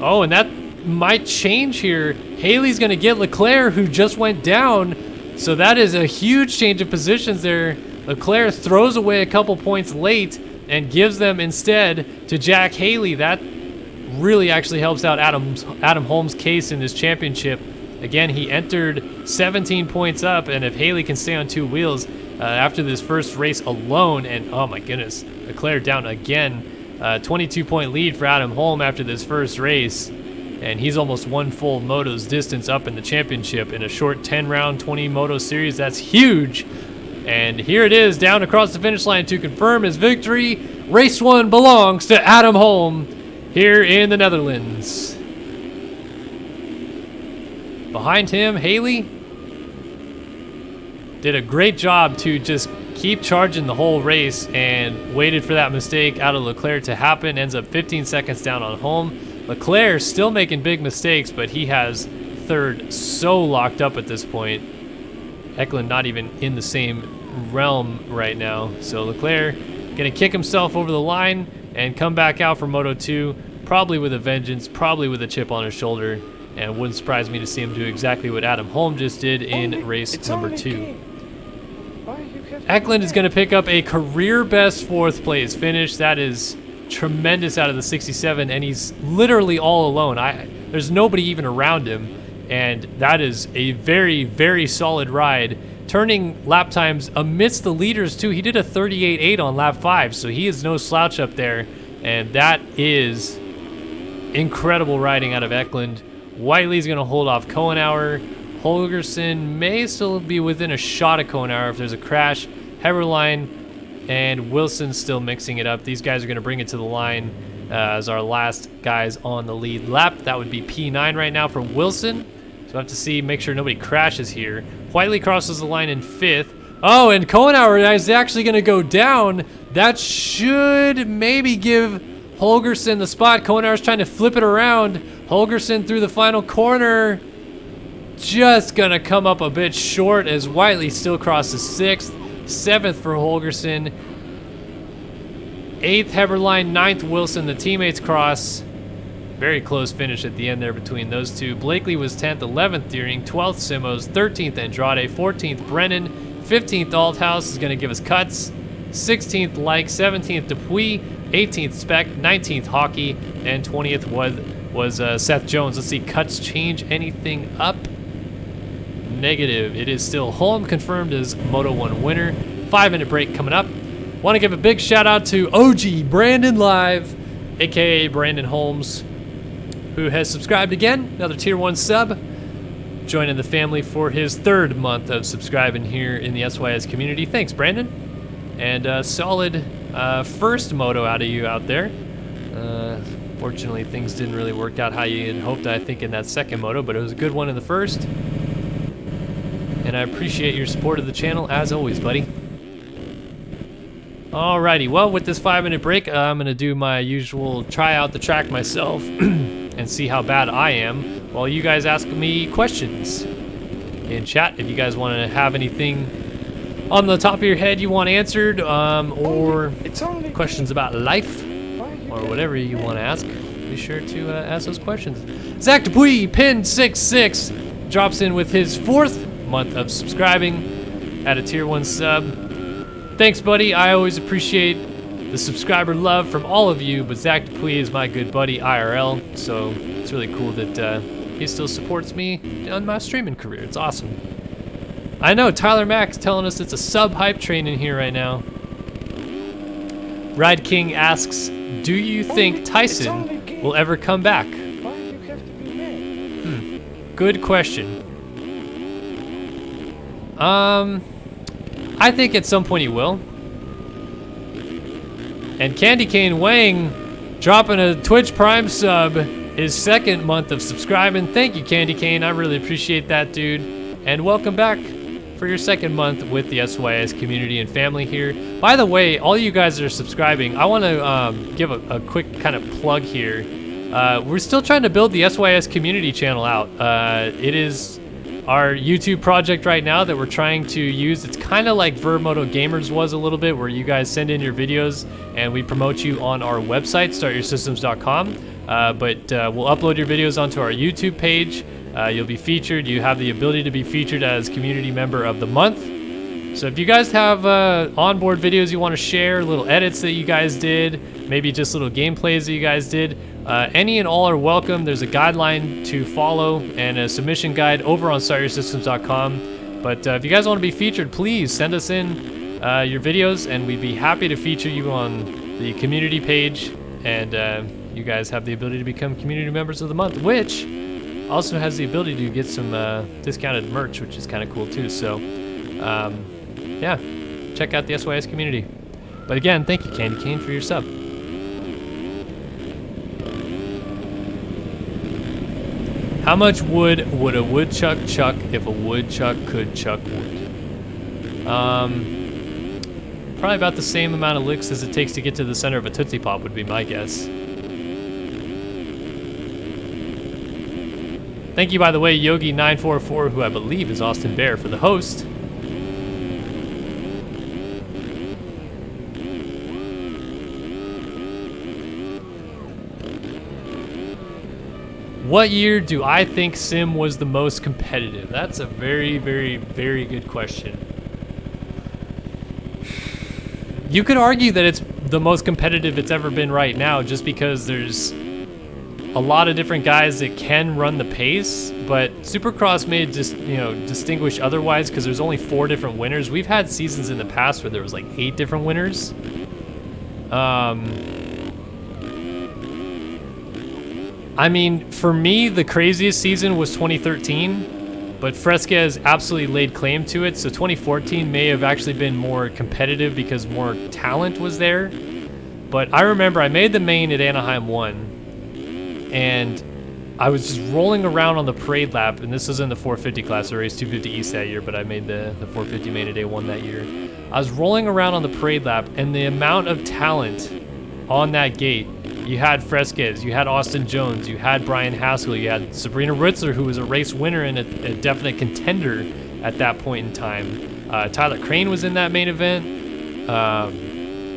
Oh, and that might change here. Haley's going to get Leclerc, who just went down. So that is a huge change of positions there. Leclerc throws away a couple points late and gives them instead to Jack Haley. That really actually helps out Adam Holm's case in this championship. Again, he entered 17 points up, and if Haley can stay on 2 wheels after this first race alone, and oh my goodness, Leclerc down again. 22-point lead for Adam Holm after this first race. And he's almost 1 full moto's distance up in the championship in a short 10-round, 20 moto series. That's huge. And here it is, down across the finish line to confirm his victory. Race 1 belongs to Adam Holm here in the Netherlands. Behind him, Haley did a great job to just keep charging the whole race and waited for that mistake out of Leclerc to happen. Ends up 15 seconds down on Holm. Leclerc still making big mistakes, but he has 3rd so locked up at this point. Eklund not even in the same realm right now. So Leclerc gonna kick himself over the line and come back out for Moto 2, probably with a vengeance, probably with a chip on his shoulder. and it wouldn't surprise me to see him do exactly what Adam Holm just did in race number 2. Eklund is going to pick up a career best 4th place finish. That is tremendous out of the 67, and he's literally all alone. There's nobody even around him, and that is a very, very solid ride. Turning lap times amidst the leaders too. He did a 38.8 on lap 5, so he is no slouch up there, and that is incredible riding out of Eklund. Whiteley's going to hold off Kohenauer. Holgersen may still be within a shot of Kohenauer if there's a crash. Heberlein and Wilson still mixing it up. These guys are going to bring it to the line as our last guys on the lead lap. That would be P9 right now for Wilson. So I have to see, make sure nobody crashes here. Whiteley crosses the line in 5th. Oh, and Kohenauer is actually going to go down. That should maybe give Holgersen the spot. Kohenauer's trying to flip it around. Holgersen through the final corner. Just going to come up a bit short as Whiteley still crosses 6th. 7th for Holgersen. 8th Heberlein, 9th Wilson. The teammates cross. Very close finish at the end there between those two. Blakely was 10th, 11th Deering, 12th Simos, 13th Andrade, 14th Brennan, 15th Althouse is going to give us cuts, 16th Like, 17th Dupuis, 18th Speck, 19th Hockey, and 20th was Seth Jones. Let's see, cuts change anything up? Negative. It is still Holm confirmed as Moto 1 winner. 5-minute break coming up. Want to give a big shout out to OG Brandon Live, aka Brandon Holmes, who has subscribed again, another tier 1 sub, joining the family for his 3rd month of subscribing here in the SYS community. Thanks, Brandon. And solid first moto out of you out there. Fortunately, things didn't really work out how you had hoped, I think, in that second moto, but it was a good one in the first. And I appreciate your support of the channel, as always, buddy. Alrighty, well, with this 5-minute break, I'm going to do my usual try out the track myself and see how bad I am while you guys ask me questions in chat. If you guys want to have anything on the top of your head you want answered, or questions about life, or whatever you want to ask, be sure to ask those questions. Zach Dupuis, pin 66, drops in with his 4th month of subscribing at a tier 1 sub. Thanks, buddy. I always appreciate the subscriber love from all of you, but Zach Dupuis is my good buddy IRL, so it's really cool that he still supports me on my streaming career. It's awesome. I know, Tyler Mack's telling us it's a sub-hype train in here right now. Ride King asks, do you think Tyson will ever come back? Good question. I think at some point he will. And Candy Cane Wang dropping a Twitch Prime sub, his 2nd month of subscribing. Thank you, Candy Cane. I really appreciate that, dude. And welcome back for your 2nd month with the SYS community and family here. By the way, all you guys that are subscribing, I want to give a quick kind of plug here. We're still trying to build the SYS community channel out. It is our YouTube project right now that we're trying to use. It's kind of like Vermoto Gamers was a little bit, where you guys send in your videos and we promote you on our website, startyoursystems.com. But we'll upload your videos onto our YouTube page. You'll be featured. You have the ability to be featured as Community Member of the Month. So if you guys have onboard videos you want to share, little edits that you guys did, maybe just little gameplays that you guys did, any and all are welcome. There's a guideline to follow and a submission guide over on startyoursystems.com. But if you guys want to be featured, please send us in your videos, and we'd be happy to feature you on the community page. And you guys have the ability to become Community Members of the Month, which also has the ability to get some discounted merch, which is kind of cool too. So yeah, check out the SYS community. But again, thank you, Candy Cane, for your sub. How much wood would a woodchuck chuck if a woodchuck could chuck wood? Probably about the same amount of licks as it takes to get to the center of a Tootsie Pop would be my guess. Thank you, by the way, Yogi944, who I believe is Austin Bear, for the host. What year do I think Sim was the most competitive? That's a very, very, very good question. You could argue that it's the most competitive it's ever been right now, just because there's a lot of different guys that can run the pace, but Supercross may just, you know, distinguish otherwise because there's only 4 different winners. We've had seasons in the past where there was like 8 different winners. I mean, for me, the craziest season was 2013, but Fresquez absolutely laid claim to it. So 2014 may have actually been more competitive because more talent was there. But I remember I made the main at Anaheim 1, and I was just rolling around on the parade lap, and this was in the 450 class. I raced 250 East that year, but I made the 450 main at A1 that year. I was rolling around on the parade lap, and the amount of talent on that gate. You had Fresquez, you had Austin Jones, you had Brian Haskell, you had Sabrina Ritzler, who was a race winner and a definite contender at that point in time. Tyler Crane was in that main event.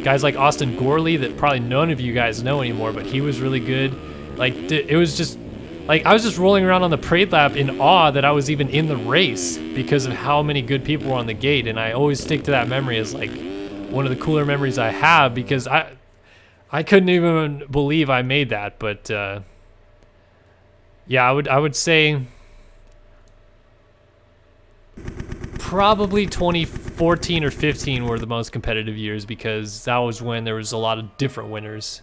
Guys like Austin Gorley that probably none of you guys know anymore, but he was really good. Like, it was just, like, I was just rolling around on the parade lap in awe that I was even in the race because of how many good people were on the gate, and I always stick to that memory as, like, one of the cooler memories I have because I couldn't even believe I made that, but yeah, I would say probably 2014 or 15 were the most competitive years because that was when there was a lot of different winners.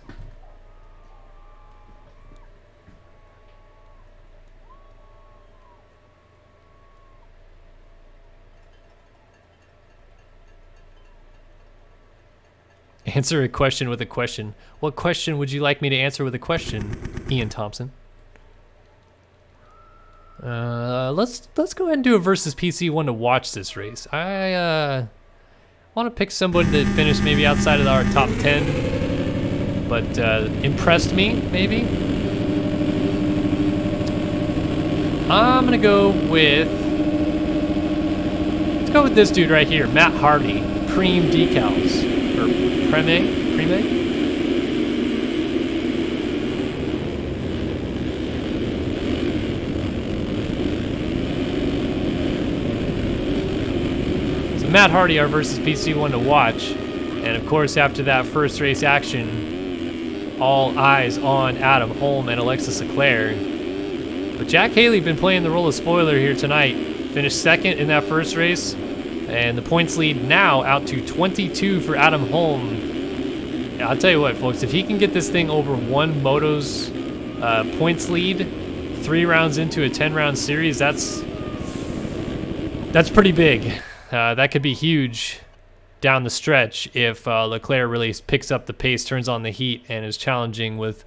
Answer a question with a question. What question would you like me to answer with a question, Ian Thompson? Let's go ahead and do a versus PC1 to watch this race. I want to pick somebody that finished maybe outside of our top 10, but impressed me maybe. I'm gonna go with, let's go with this dude right here, Matt Hardy, Cream Decals. Preme? So Matt Hardy, our versus PC1 to watch. And of course, after that first race action, all eyes on Adam Holm and Alexis De Clare. But Jack Haley been playing the role of spoiler here tonight. Finished second in that first race. And the points lead now out to 22 for Adam Holm. I'll tell you what, folks, if he can get this thing over one moto's points lead 3 rounds into a 10-round series, that's pretty big. That could be huge down the stretch if Leclerc really picks up the pace, turns on the heat, and is challenging with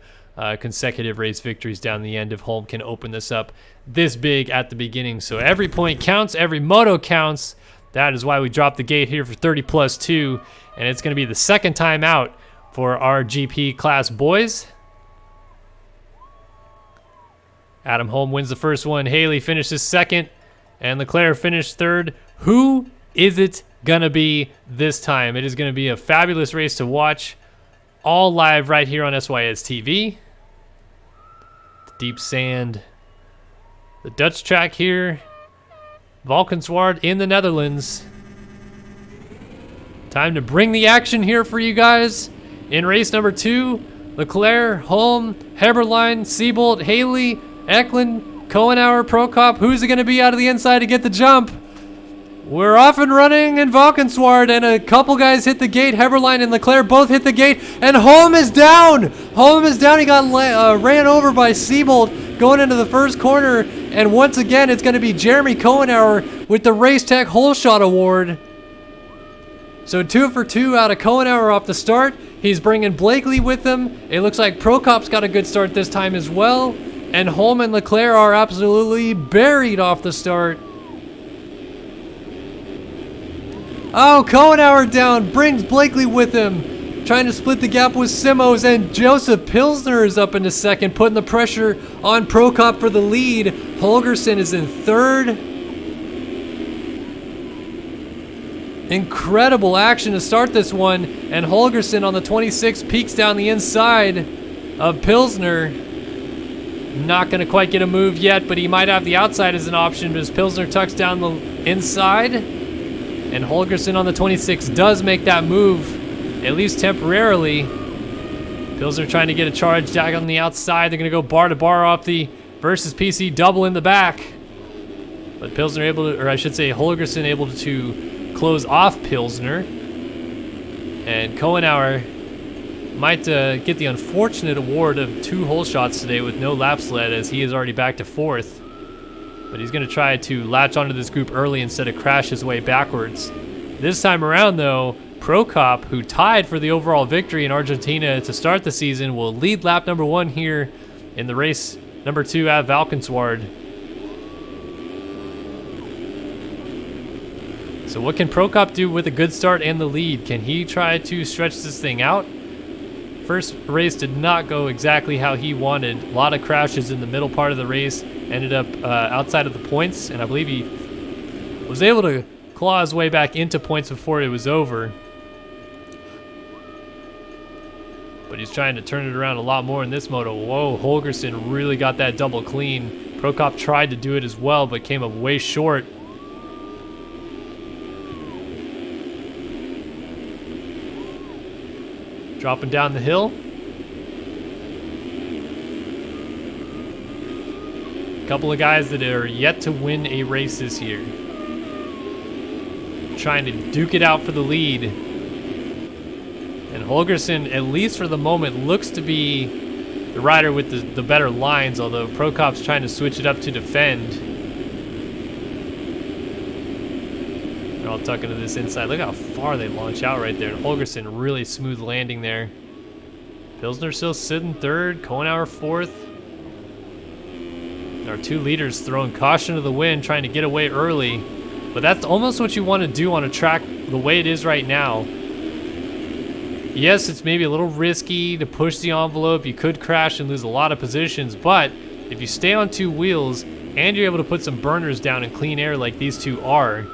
consecutive race victories down the end if Holm can open this up this big at the beginning. So every point counts, every moto counts. That is why we dropped the gate here for 30+2, and it's going to be the second time out for our GP class boys. Adam Holm wins the first one. Haley finishes second, and Leclerc finished third. Who is it going to be this time? It is going to be a fabulous race to watch, all live right here on SYS TV. The deep sand, the Dutch track here. Valkenswaard in the Netherlands. Time to bring the action here for you guys. In race number 2, Leclerc, Holm, Heberlein, Seabolt, Haley, Eklund, Kohenauer, Prokop. Who's it going to be out of the inside to get the jump? We're off and running in Valkenswaard, and a couple guys hit the gate. Heberlein and Leclerc both hit the gate, and Holm is down. Holm is down. He got ran over by Seabolt going into the first corner. And once again, it's going to be Jeremy Kohenauer with the Race Tech Hole Shot Award. So 2 for 2 out of Kohenauer off the start. He's bringing Blakely with him. It looks like Prokop's got a good start this time as well. And Holm and Leclerc are absolutely buried off the start. Oh, Kohenauer down, brings Blakely with him. Trying to split the gap with Simos, and Joseph Pilsner is up into second, putting the pressure on Prokop for the lead. Holgersen is in third. Incredible action to start this one, and Holgersen on the 26 peeks down the inside of Pilsner. Not going to quite get a move yet, but he might have the outside as an option as Pilsner tucks down the inside. And Holgersen on the 26 does make that move, at least temporarily. Pilsner trying to get a charge down on the outside. They're going to go bar to bar off the versus PC double in the back. But Pilsner able to, or I should say Holgersen able to close off Pilsner. And Kohenauer might get the unfortunate award of 2 hole shots today with no laps led, as he is already back to 4th. But he's going to try to latch onto this group early instead of crash his way backwards. This time around, though, Prokop, who tied for the overall victory in Argentina to start the season, will lead lap number 1 here in the race number 2 at Valkenswaard. So what can Prokop do with a good start and the lead? Can he try to stretch this thing out? First race did not go exactly how he wanted. A lot of crashes in the middle part of the race. Ended up outside of the points, and I believe he was able to claw his way back into points before it was over. But he's trying to turn it around a lot more in this moto. Whoa, Holgersen really got that double clean. Prokop tried to do it as well, but came up way short. Dropping down the hill. Couple of guys that are yet to win a race this year. Trying to duke it out for the lead. And Holgersen, at least for the moment, looks to be the rider with the better lines, although Prokop's trying to switch it up to defend. They're all tucking to this inside. Look how far they launch out right there. And Holgersen really smooth landing there. Pilsner still sitting 3rd, Kohenauer 4th. Our 2 leaders throwing caution to the wind, trying to get away early. But that's almost what you want to do on a track the way it is right now. Yes, it's maybe a little risky to push the envelope. You could crash and lose a lot of positions, but if you stay on 2 wheels and you're able to put some burners down in clean air like these 2 are,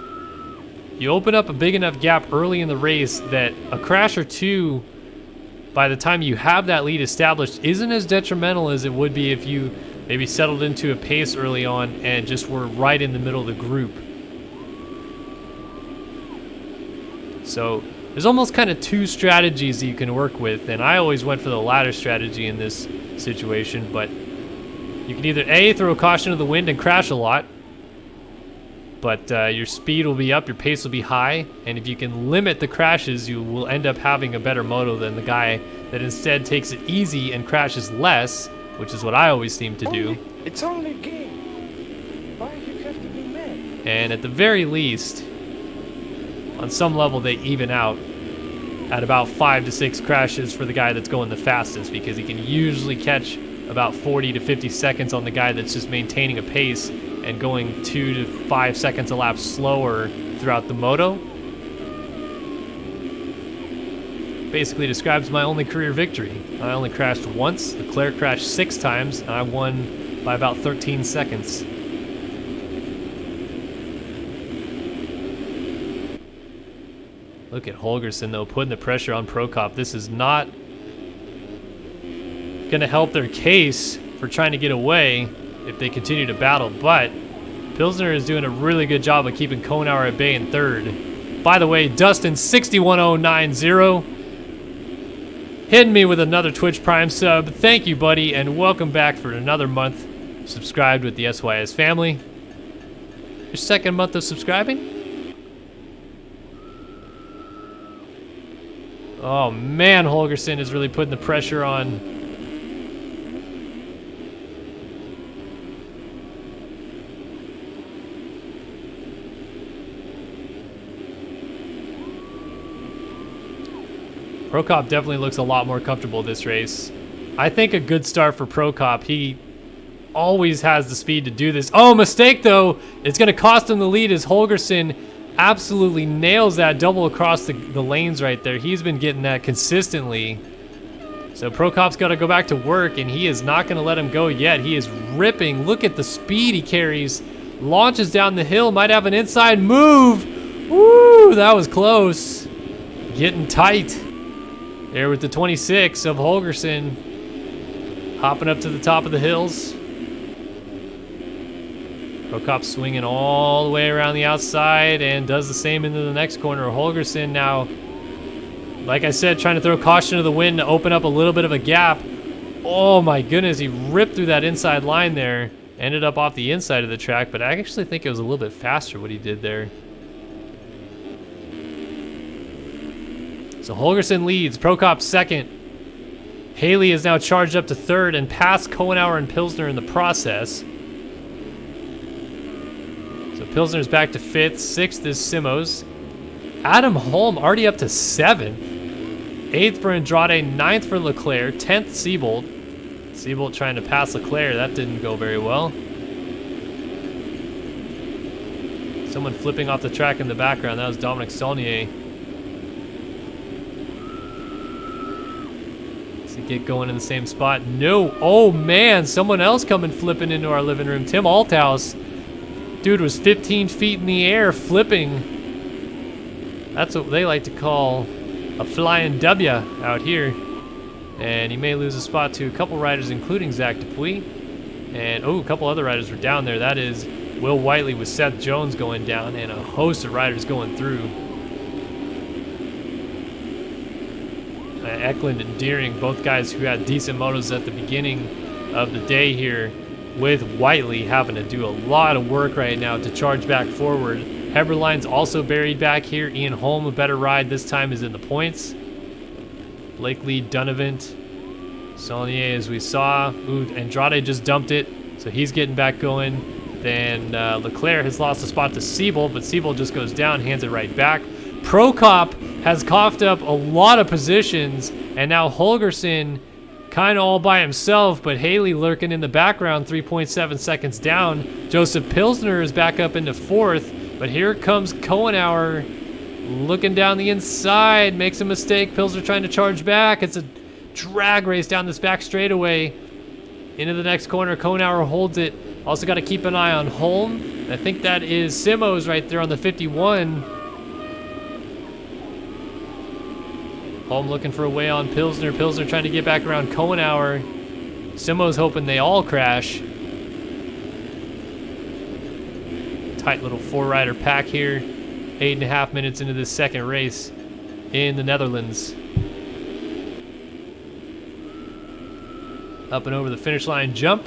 you open up a big enough gap early in the race that a crash or 2, by the time you have that lead established, isn't as detrimental as it would be if you maybe settled into a pace early on and just were right in the middle of the group. So there's almost kind of 2 strategies that you can work with, and I always went for the latter strategy in this situation. But you can either A, throw caution to the wind and crash a lot, but your speed will be up, your pace will be high, and if you can limit the crashes, you will end up having a better moto than the guy that instead takes it easy and crashes less, which is what I always seem to do. It's only a game. Why do you have to be mad? And at the very least, on some level, they even out at about 5 to 6 crashes for the guy that's going the fastest, because he can usually catch about 40 to 50 seconds on the guy that's just maintaining a pace and going 2 to 5 seconds a lap slower throughout the moto. Basically describes my only career victory. I only crashed once. De Clare crashed 6 times, and I won by about 13 seconds. Look at Holgersen, though, putting the pressure on Prokop. This is not going to help their case for trying to get away if they continue to battle, but Pilsner is doing a really good job of keeping Kohenauer at bay in 3rd. By the way, Dustin 61090 hitting me with another Twitch Prime sub. Thank you, buddy, and welcome back for another month subscribed with the SYS family. Your 2nd month of subscribing? Oh man, Holgersen is really putting the pressure on. Prokop definitely looks a lot more comfortable this race. I think a good start for Prokop. He always has the speed to do this. Oh, mistake though. It's going to cost him the lead as Holgersen absolutely nails that double across the lanes right there. He's been getting that consistently. So Prokop's got to go back to work, and he is not going to let him go yet. He is ripping. Look at the speed he carries. Launches down the hill. Might have an inside move. Woo, that was close. Getting tight. There with the 26 of Holgersen, hopping up to the top of the hills. Prokop swinging all the way around the outside and does the same into the next corner. Holgersen now, like I said, trying to throw caution to the wind to open up a little bit of a gap. Oh my goodness, he ripped through that inside line there. Ended up off the inside of the track, but I actually think it was a little bit faster what he did there. So Holgersen leads, Prokop second. Haley is now charged up to third and passed Kohenauer and Pilsner in the process. So Pilsner's back to fifth, sixth is Simos. Adam Holm already up to seventh. Eighth for Andrade, ninth for Leclaire, 10th Seabolt. Seabolt trying to pass Leclaire, that didn't go very well. Someone flipping off the track in the background, that was Dominic Saulnier. Does he get going in the same spot? No, oh man, someone else coming flipping into our living room. Tim Althouse. Dude was 15 feet in the air flipping. That's what they like to call a flying W out here. And he may lose a spot to a couple riders, including Zach Dupuis. And oh, a couple other riders were down there. That is Will Whiteley with Seth Jones going down and a host of riders going through. Eklund and Deering, both guys who had decent motos at the beginning of the day here, with Whiteley having to do a lot of work right now to charge back forward. Heberline's also buried back here. Ian Holm, a better ride this time, is in the points. Blakely, Dunavant, Saulnier, as we saw. Ooh, Andrade just dumped it, so he's getting back going. Then Leclaire has lost a spot to Seabolt, but Seabolt just goes down, hands it right back. Prokop has coughed up a lot of positions, and now Holgersen kind of all by himself, but Haley lurking in the background, 3.7 seconds down. Joseph Pilsner is back up into fourth, but here comes Kohenauer looking down the inside, makes a mistake. Pilsner trying to charge back. It's a drag race down this back straightaway into the next corner. Kohenauer holds it. Also got to keep an eye on Holm. I think that is Simos right there on the 51. Holm looking for a way on Pilsner. Pilsner trying to get back around Kohenauer. Simos hoping they all crash. Tight little four-rider pack here. 8.5 minutes into this second race in the Netherlands. Up and over the finish line jump.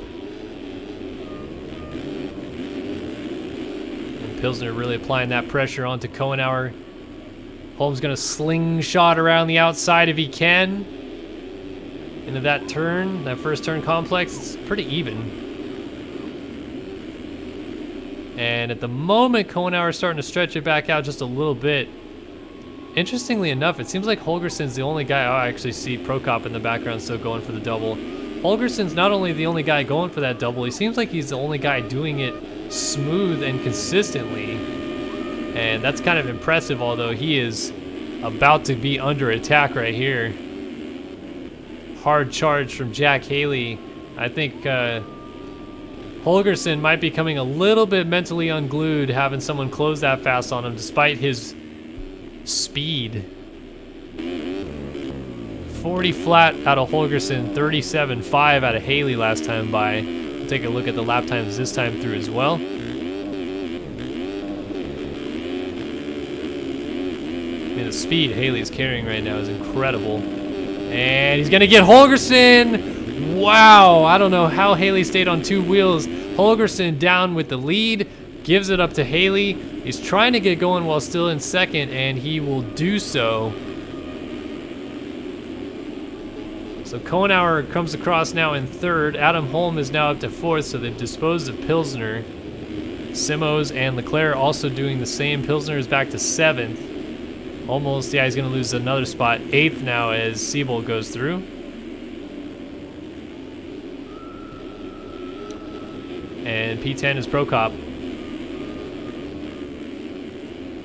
And Pilsner really applying that pressure onto Kohenauer. Holm's gonna slingshot around the outside if he can. Into that turn, that first turn complex, it's pretty even. And at the moment, Kohenauer is starting to stretch it back out just a little bit. Interestingly enough, it seems like Holgersen's the only guy. Oh, I actually see Prokop in the background still going for the double. Holgersen's not only the only guy going for that double, he seems like he's the only guy doing it smooth and consistently. And that's kind of impressive, although he is about to be under attack right here. Hard charge from Jack Haley. I think Holgersen might be coming a little bit mentally unglued having someone close that fast on him despite his speed. 40 flat out of Holgersen, 37.5 out of Haley last time by. We'll take a look at the lap times this time through as well. The speed Haley's carrying right now is incredible. And he's gonna get Holgersen! Wow, I don't know how Haley stayed on two wheels. Holgersen down with the lead, gives it up to Haley. He's trying to get going while still in second, and he will do so. So Kohenauer comes across now in third. Adam Holm is now up to fourth, so they've disposed of Pilsner. Simos and Leclaire also doing the same. Pilsner is back to seventh. Almost, yeah, he's going to lose another spot. Eighth now as Seabolt goes through. And P10 is Prokop.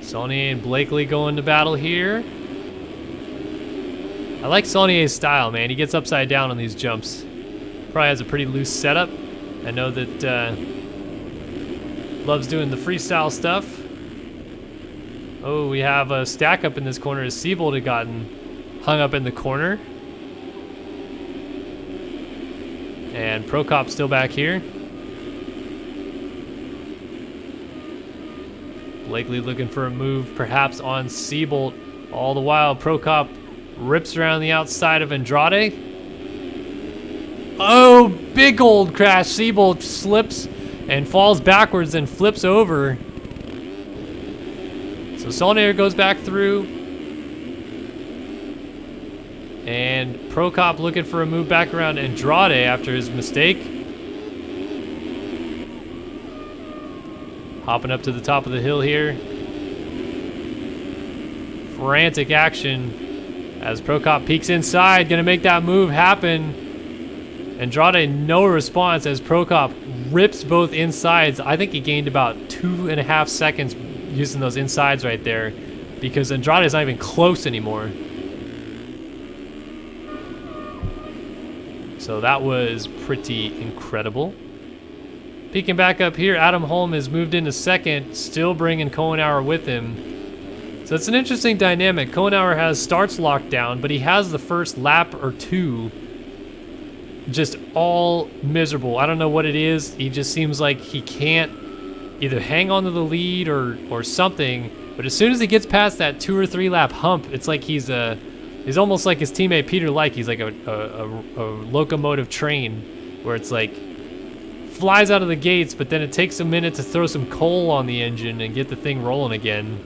Saulnier and Blakely going to battle here. I like Saulnier's style, man. He gets upside down on these jumps. Probably has a pretty loose setup. I know that loves doing the freestyle stuff. Oh, we have a stack up in this corner as Seabolt had gotten hung up in the corner. And Prokop still back here. Blakely looking for a move, perhaps on Seabolt. All the while, Prokop rips around the outside of Andrade. Oh, big old crash. Seabolt slips and falls backwards and flips over. So Solnair goes back through. And Prokop looking for a move back around Andrade after his mistake. Hopping up to the top of the hill here. Frantic action as Prokop peeks inside, gonna make that move happen. Andrade, no response as Prokop rips both insides. I think he gained about 2.5 seconds using those insides right there because Andrade is not even close anymore. So that was pretty incredible. Peeking back up here, Adam Holm has moved into second, still bringing Kohenauer with him. So it's an interesting dynamic. Kohenauer has starts locked down, but he has the first lap or two just all miserable. I don't know what it is. He just seems like he can't either hang on to the lead or something. But as soon as he gets past that 2 or 3 lap hump, it's like he's almost like his teammate Peter Lik. He's like a locomotive train where it's like flies out of the gates, but then it takes a minute to throw some coal on the engine and get the thing rolling again.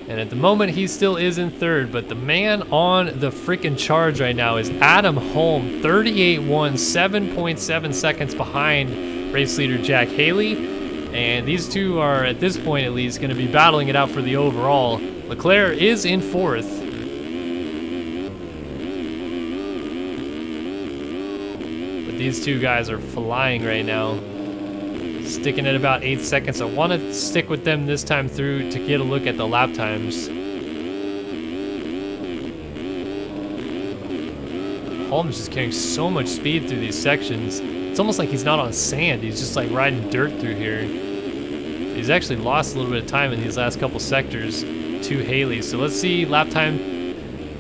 And at the moment, he still is in third, but the man on the freaking charge right now is Adam Holm, 38-1, 7.7 seconds behind race leader Jack Haley. And these two are, at this point at least, going to be battling it out for the overall. Leclerc is in fourth. But these two guys are flying right now. Sticking at about 8 seconds. I want to stick with them this time through to get a look at the lap times. Holmes just carrying so much speed through these sections. It's almost like he's not on sand. He's just like riding dirt through here. He's actually lost a little bit of time in these last couple sectors to Haley. So let's see lap time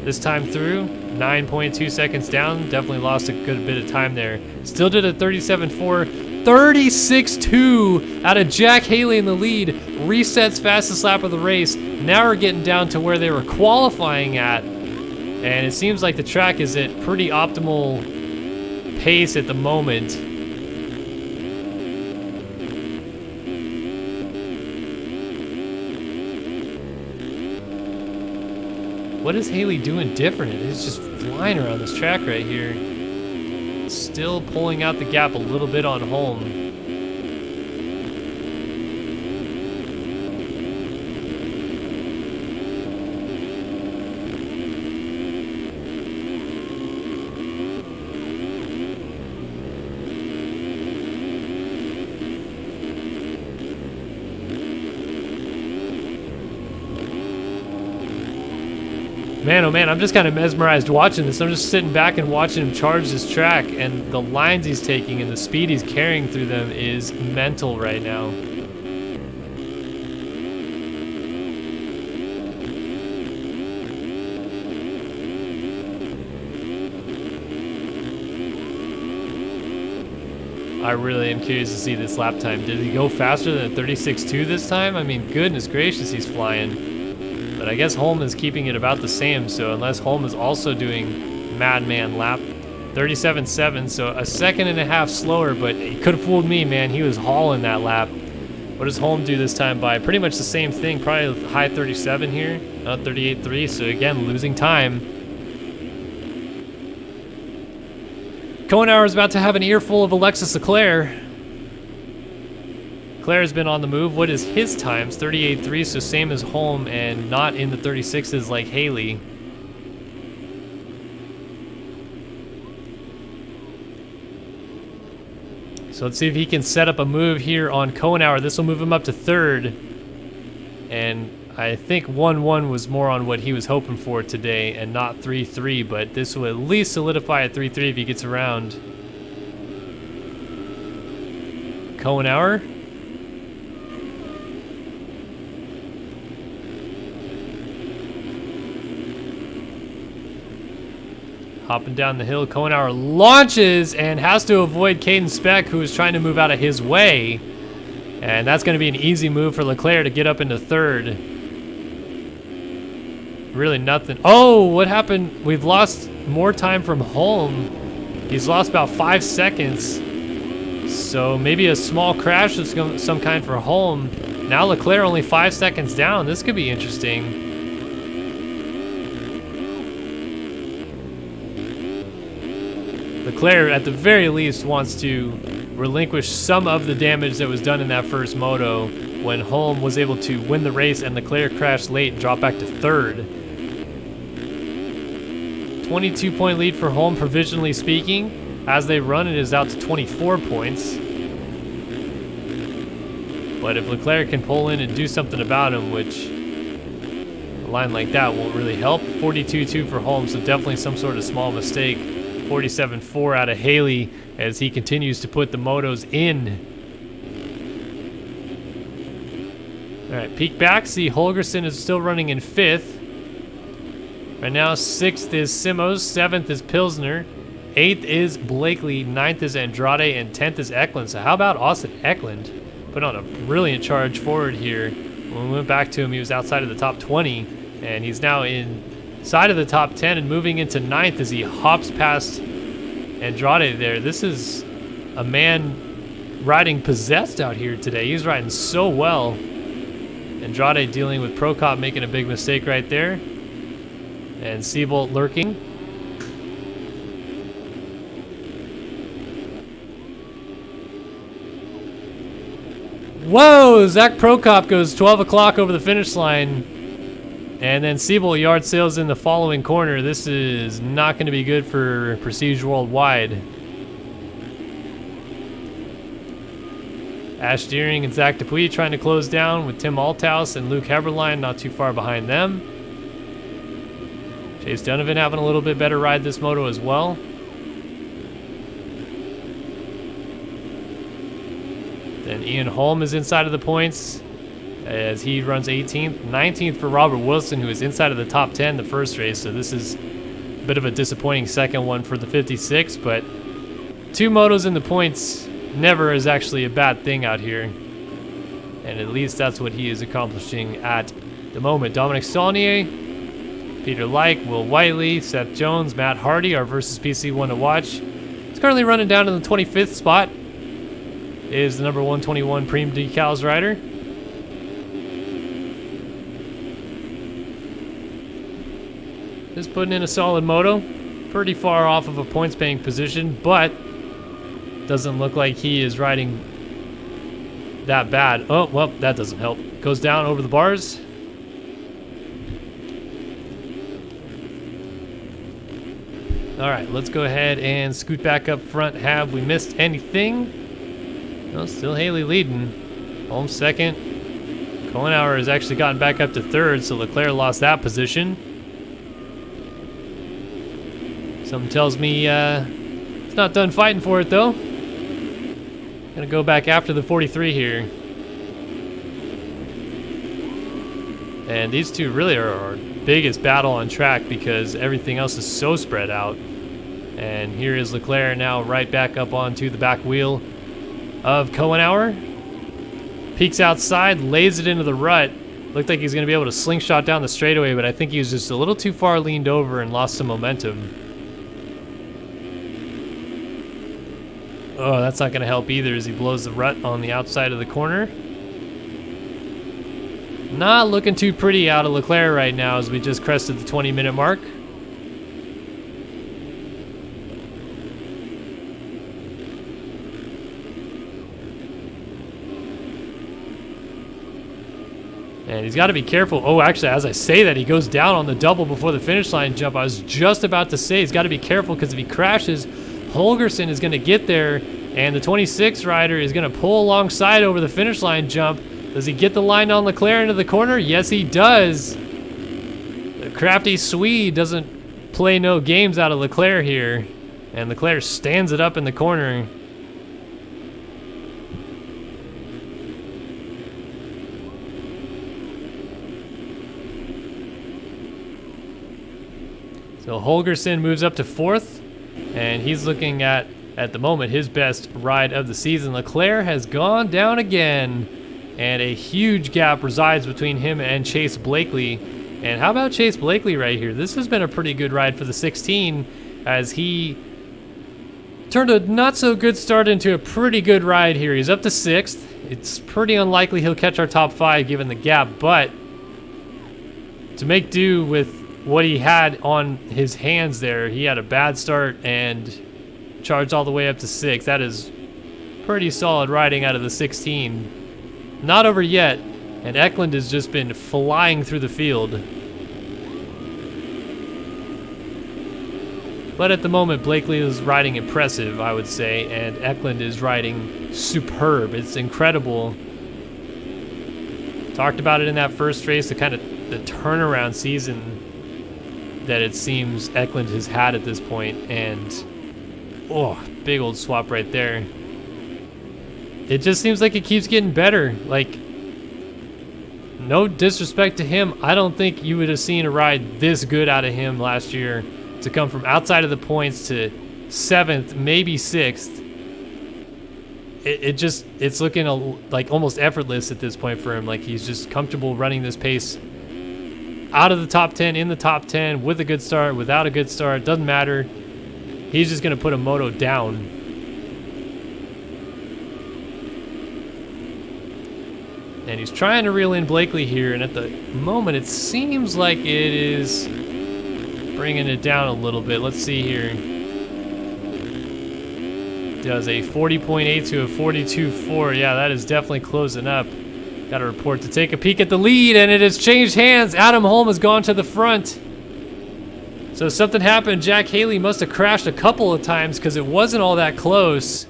this time through. 9.2 seconds down. Definitely lost a good bit of time there. Still did a 37.4. 36.2 out of Jack Haley in the lead. Resets fastest lap of the race. Now we're getting down to where they were qualifying at. And it seems like the track is at pretty optimal pace at the moment. What is Haley doing different? He's just flying around this track right here. Still pulling out the gap a little bit on Holm. Man, oh man, I'm just kind of mesmerized watching this. I'm just sitting back and watching him charge this track, and the lines he's taking and the speed he's carrying through them is mental right now. I really am curious to see this lap time. Did he go faster than 36.2 this time? I mean, goodness gracious, he's flying. But I guess Holm is keeping it about the same, so unless Holm is also doing Madman lap, 37.7, so a 1.5 seconds slower, but he could have fooled me, man. He was hauling that lap. What does Holm do this time by? Pretty much the same thing, probably high 37 here, 38.3, so again, losing time. Kohenauer is about to have an earful of Alexis De Clare. Claire's been on the move. What is his times? 38.3, so same as Holm and not in the 36s like Haley. So let's see if he can set up a move here on Kohenauer. This will move him up to third. And I think 1-1 was more on what he was hoping for today and not 3-3, but this will at least solidify at 3-3 if he gets around. Kohenauer. Hopping down the hill, Kohenauer launches and has to avoid Caden Speck, who is trying to move out of his way. And that's going to be an easy move for Leclerc to get up into third. Really nothing. Oh, what happened? We've lost more time from Holm. He's lost about 5 seconds. So maybe a small crash of some kind for Holm. Now Leclerc only 5 seconds down. This could be interesting. Leclerc, at the very least, wants to relinquish some of the damage that was done in that first moto when Holm was able to win the race and Leclerc crashed late and dropped back to third. 22-point lead for Holm, provisionally speaking. As they run, it is out to 24 points. But if Leclerc can pull in and do something about him, which a line like that won't really help. 42-2 for Holm, so definitely some sort of small mistake. 47-4 out of Haley as he continues to put the motos in. All right, peek back, see Holgersen is still running in 5th. Right now, 6th is Simos, 7th is Pilsner, 8th is Blakely, 9th is Andrade, and 10th is Eklund. So how about Austin Eklund? Put on a brilliant charge forward here. When we went back to him, he was outside of the top 20, and he's now inside of the top 10 and moving into 9th as he hops past Andrade there. This is a man riding possessed out here today. He's riding so well. Andrade dealing with Prokop, making a big mistake right there. And Seabolt lurking. Whoa! Zach Prokop goes 12 o'clock over the finish line. And then Seabolt yard sails in the following corner. This is not going to be good for Prestige Worldwide. Ash Deering and Zach Dupuis trying to close down with Tim Althouse and Luke Heberlein not too far behind them. Chase Donovan having a little bit better ride this moto as well. Then Ian Holm is inside of the points as he runs 18th. 19th for Robert Wilson, who is inside of the top 10 the first race. So this is a bit of a disappointing second one for the 56, but 2 motos in the points never is actually a bad thing out here. And at least that's what he is accomplishing at the moment. Dominic Saulnier, Peter Lyke, Will Whiteley, Seth Jones, Matt Hardy, our versus PC one to watch. He's currently running down in the 25th spot. Is the number 121 Preem Decals rider. Just putting in a solid moto. Pretty far off of a points paying position, but doesn't look like he is riding that bad. Oh, well, that doesn't help. Goes down over the bars. All right, let's go ahead and scoot back up front. Have we missed anything? No, still Haley leading. Holm second. Kohenauer has actually gotten back up to third, so Leclerc lost that position. Something tells me it's not done fighting for it, though. Gonna go back after the 43 here. And these two really are our biggest battle on track because everything else is so spread out. And here is Leclerc now right back up onto the back wheel of Kohenauer. Peeks outside, lays it into the rut. Looked like he's going to be able to slingshot down the straightaway, but I think he was just a little too far leaned over and lost some momentum. Oh, that's not going to help either as he blows the rut on the outside of the corner. Not looking too pretty out of Leclerc right now as we just crested the 20-minute mark. And he's got to be careful. Oh, actually, as I say that, he goes down on the double before the finish line jump. I was just about to say he's got to be careful because if he crashes, Holgersen is going to get there, and the 26 rider is going to pull alongside over the finish line jump. Does he get the line on Leclerc into the corner? Yes, he does. The crafty Swede doesn't play no games out of Leclerc here, and Leclerc stands it up in the corner. So Holgersen moves up to 4th, and he's looking at the moment, his best ride of the season. Leclerc has gone down again, and a huge gap resides between him and Chase Blakely. And how about Chase Blakely right here? This has been a pretty good ride for the 16, as he turned a not so good start into a pretty good ride here. He's up to 6th. It's pretty unlikely he'll catch our top 5 given the gap, but to make do with what he had on his hands there, he had a bad start and charged all the way up to 6th. That is pretty solid riding out of the 16. Not over yet, and Eklund has just been flying through the field. But at the moment, Blakely is riding impressive, I would say, and Eklund is riding superb. It's incredible. Talked about it in that first race, the kind of the turnaround season that it seems Eklund has had at this point, and oh, big old swap right there. It just seems like it keeps getting better. Like, no disrespect to him, I don't think you would have seen a ride this good out of him last year, to come from outside of the points to 7th, maybe 6th. It's looking like almost effortless at this point for him. Like, he's just comfortable running this pace out of the top 10, in the top 10, with a good start, without a good start, doesn't matter. He's just gonna put a moto down. And he's trying to reel in Blakely here, and at the moment it seems like it is bringing it down a little bit. Let's see here. Does a 40.8 to a 42.4. Yeah, that is definitely closing up. Got a report to take a peek at the lead, and it has changed hands. Adam Holm has gone to the front. So something happened. Jack Haley must have crashed a couple of times because it wasn't all that close.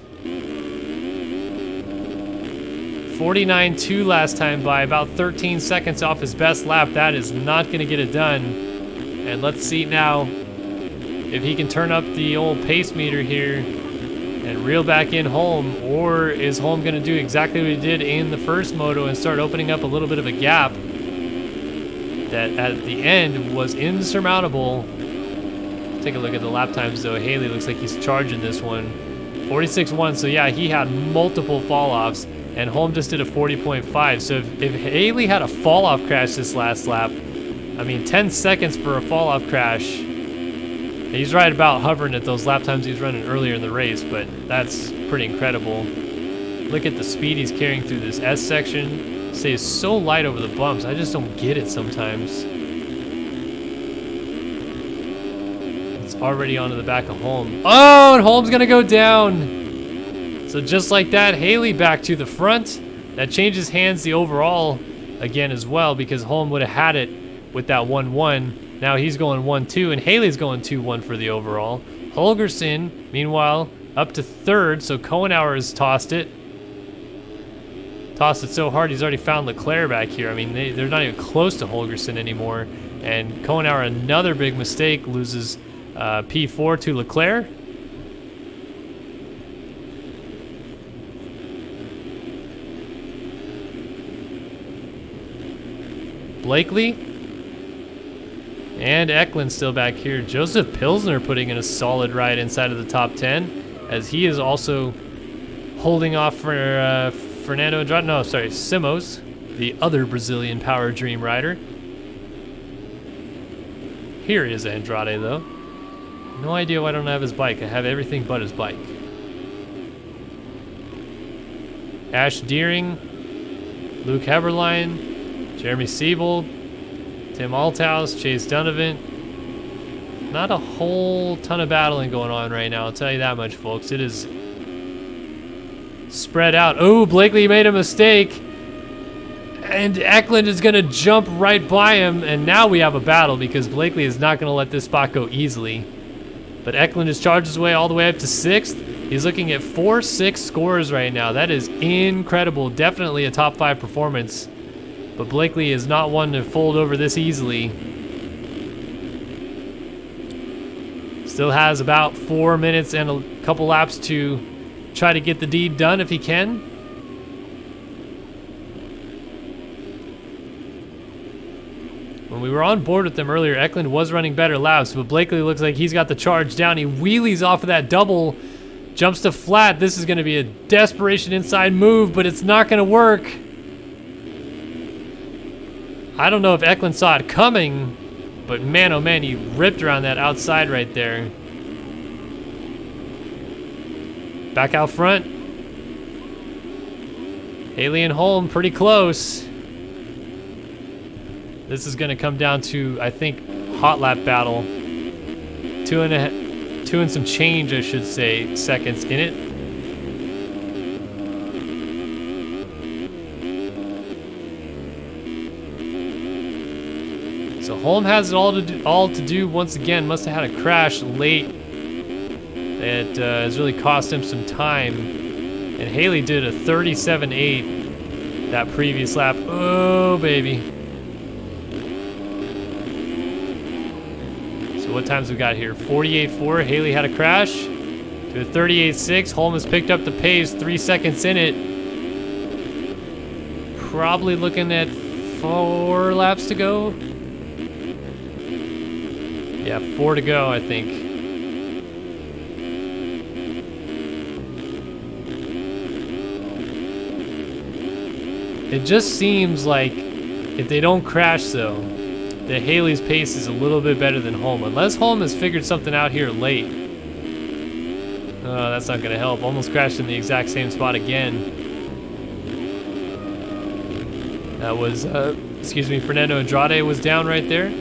49.2 last time by about 13 seconds off his best lap. That is not going to get it done. And let's see now if he can turn up the old pace meter here and reel back in Holm, or is Holm going to do exactly what he did in the first moto and start opening up a little bit of a gap that at the end was insurmountable. Take a look at the lap times though. Haley looks like he's charging this one. 46.1, so yeah, he had multiple fall-offs, and Holm just did a 40.5. So if Haley had a fall-off crash this last lap, I mean, 10 seconds for a fall-off crash. He's right about hovering at those lap times he was running earlier in the race, but that's pretty incredible. Look at the speed he's carrying through this S section. Stays so light over the bumps. I just don't get it sometimes. It's already onto the back of Holm. Oh, and Holm's gonna go down. So just like that, Haley back to the front. That changes hands the overall again as well, because Holm would have had it with that 1-1. Now he's going 1-2, and Haley's going 2-1 for the overall. Holgersen, meanwhile, up to 3rd, so Kohenauer has tossed it. Tossed it so hard he's already found Leclaire back here. I mean, they're not even close to Holgersen anymore. And Kohenauer, another big mistake, loses P4 to Leclaire. Blakely and Eklund still back here. Joseph Pilsner putting in a solid ride inside of the top 10, as he is also holding off for Fernando Andrade. No, sorry, Simos, the other Brazilian Power Dream rider. Here is Andrade though. No idea why I don't have his bike. I have everything but his bike. Ash Deering, Luke Heberlein, Jeremy Siebold, Tim Althaus, Chase Donovan. Not a whole ton of battling going on right now, I'll tell you that much, folks. It is spread out. Oh, Blakely made a mistake. And Eklund is going to jump right by him, and now we have a battle because Blakely is not going to let this spot go easily. But Eklund has charged his way all the way up to 6th. He's looking at 4-6 scores right now. That is incredible. Definitely a top 5 performance. But Blakely is not one to fold over this easily. Still has about 4 minutes and a couple laps to try to get the deed done if he can. When we were on board with them earlier, Eklund was running better laps, but Blakely looks like he's got the charge down. He wheelies off of that double, jumps to flat. This is going to be a desperation inside move, but it's not going to work. I don't know if Eklund saw it coming, but man, oh man, he ripped around that outside right there. Back out front. Haley and Holm pretty close. This is going to come down to, I think, hot lap battle. Two and some change, I should say, seconds in it. So Holm has it all to do once again. Must have had a crash late. It has really cost him some time. And Haley did a 37.8 that previous lap. Oh, baby. What times we got here? 48.4. Haley had a crash to a 38.6. Holm has picked up the pace, 3 seconds in it. Probably looking at 4 laps to go. Yeah, 4 to go, I think. It just seems like if they don't crash, though, that Haley's pace is a little bit better than Holm. Unless Holm has figured something out here late. Oh, that's not going to help. Almost crashed in the exact same spot again. That was, excuse me, Fernando Andrade was down right there.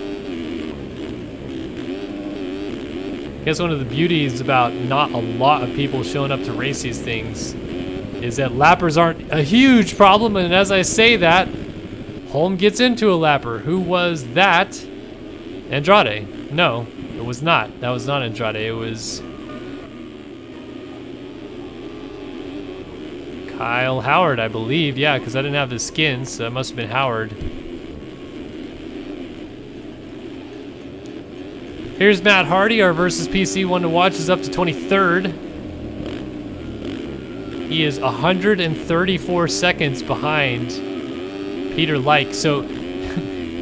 I guess one of the beauties about not a lot of people showing up to race these things is that lappers aren't a huge problem. And as I say that, Holm gets into a lapper. Who was that? Andrade. No, it was not. That was not Andrade. It was Kyle Howard, I believe. Yeah, because I didn't have the skins, so it must have been Howard. Here's Matt Hardy. Our versus PC one to watch is up to 23rd. He is 134 seconds behind Peter Like. So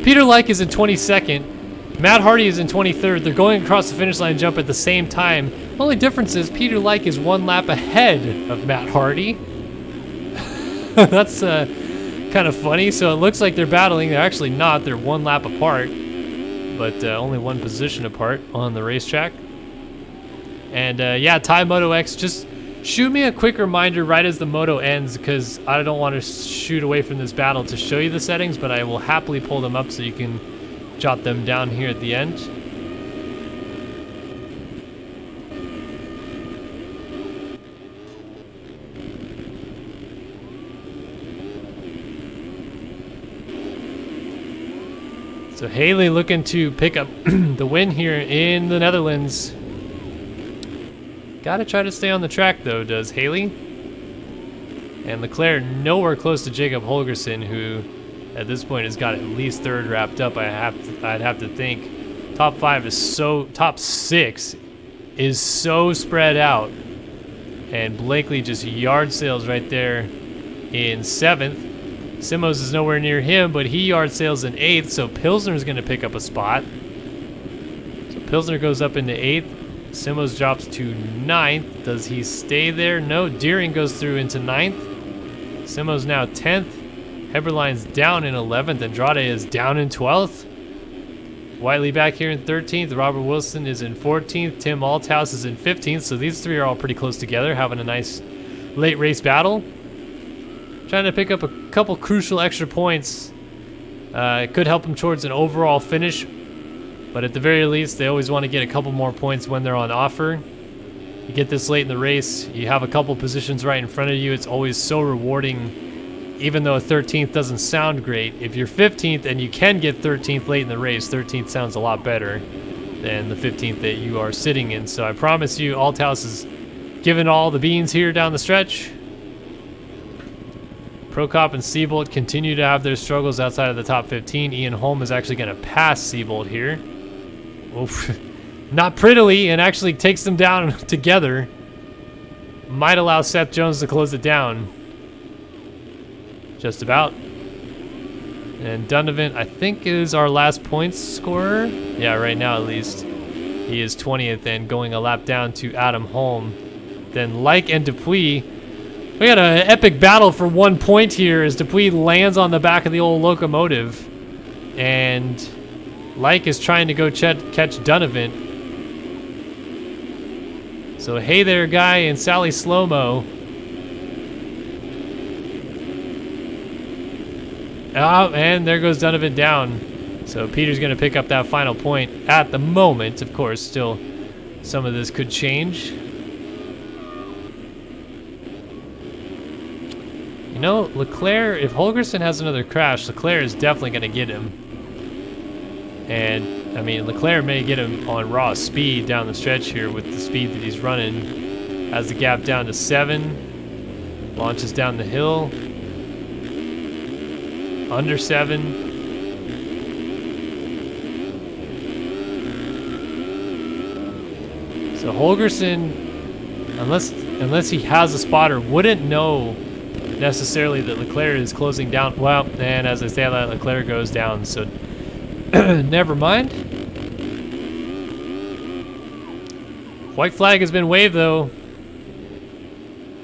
Peter Like is in 22nd. Matt Hardy is in 23rd. They're going across the finish line jump at the same time. The only difference is Peter Like is 1 lap ahead of Matt Hardy. That's kind of funny. So it looks like they're battling. They're actually not. They're 1 lap apart, but only 1 position apart on the racetrack. And yeah, Ty Moto X, just shoot me a quick reminder right as the moto ends, because I don't want to shoot away from this battle to show you the settings, but I will happily pull them up so you can jot them down here at the end. So Haley looking to pick up the win here in the Netherlands. Gotta try to stay on the track, though, does Haley. And Leclerc nowhere close to Jacob Holgersen, who at this point has got at least 3rd wrapped up, I'd have to think. Top 6 is so spread out. And Blakely just yard sails right there in 7th. Simos is nowhere near him, but he yard sails in 8th, so Pilsner's going to pick up a spot. So Pilsner goes up into 8th. Simos drops to 9th. Does he stay there? No. Deering goes through into 9th. Simos now 10th. Heberlein's down in 11th. Andrade is down in 12th. Whiteley back here in 13th. Robert Wilson is in 14th. Tim Althouse is in 15th. So these 3 are all pretty close together, having a nice late race battle. Trying to pick up a couple crucial extra points. It could help them towards an overall finish. But at the very least, they always want to get a couple more points when they're on offer. You get this late in the race, you have a couple positions right in front of you. It's always so rewarding, even though a 13th doesn't sound great. If you're 15th and you can get 13th late in the race, 13th sounds a lot better than the 15th that you are sitting in. So I promise you, Althouse is giving all the beans here down the stretch. Prokop and Seabolt continue to have their struggles outside of the top 15. Ian Holm is actually going to pass Seabolt here. Oof. Not prettily, and actually takes them down together. Might allow Seth Jones to close it down. Just about. And Donovan, I think, is our last points scorer. Yeah, right now at least. He is 20th and going a lap down to Adam Holm. Then Like and Dupuis. We got an epic battle for 1 point here as Dupuis lands on the back of the old locomotive. And Like is trying to go catch Donovan. So hey there, guy, and Sally Slow-Mo. Oh, and there goes Donovan down. So Peter's going to pick up that final point at the moment. Of course, still some of this could change. You know, Leclerc, if Holgersen has another crash, Leclerc is definitely going to get him. And, I mean, Leclerc may get him on raw speed down the stretch here with the speed that he's running. Has the gap down to 7. Launches down the hill. Under 7. So Holgersen, unless he has a spotter, wouldn't know necessarily that Leclerc is closing down. Well, and as I say that, Leclerc goes down, so never mind. White flag has been waved though.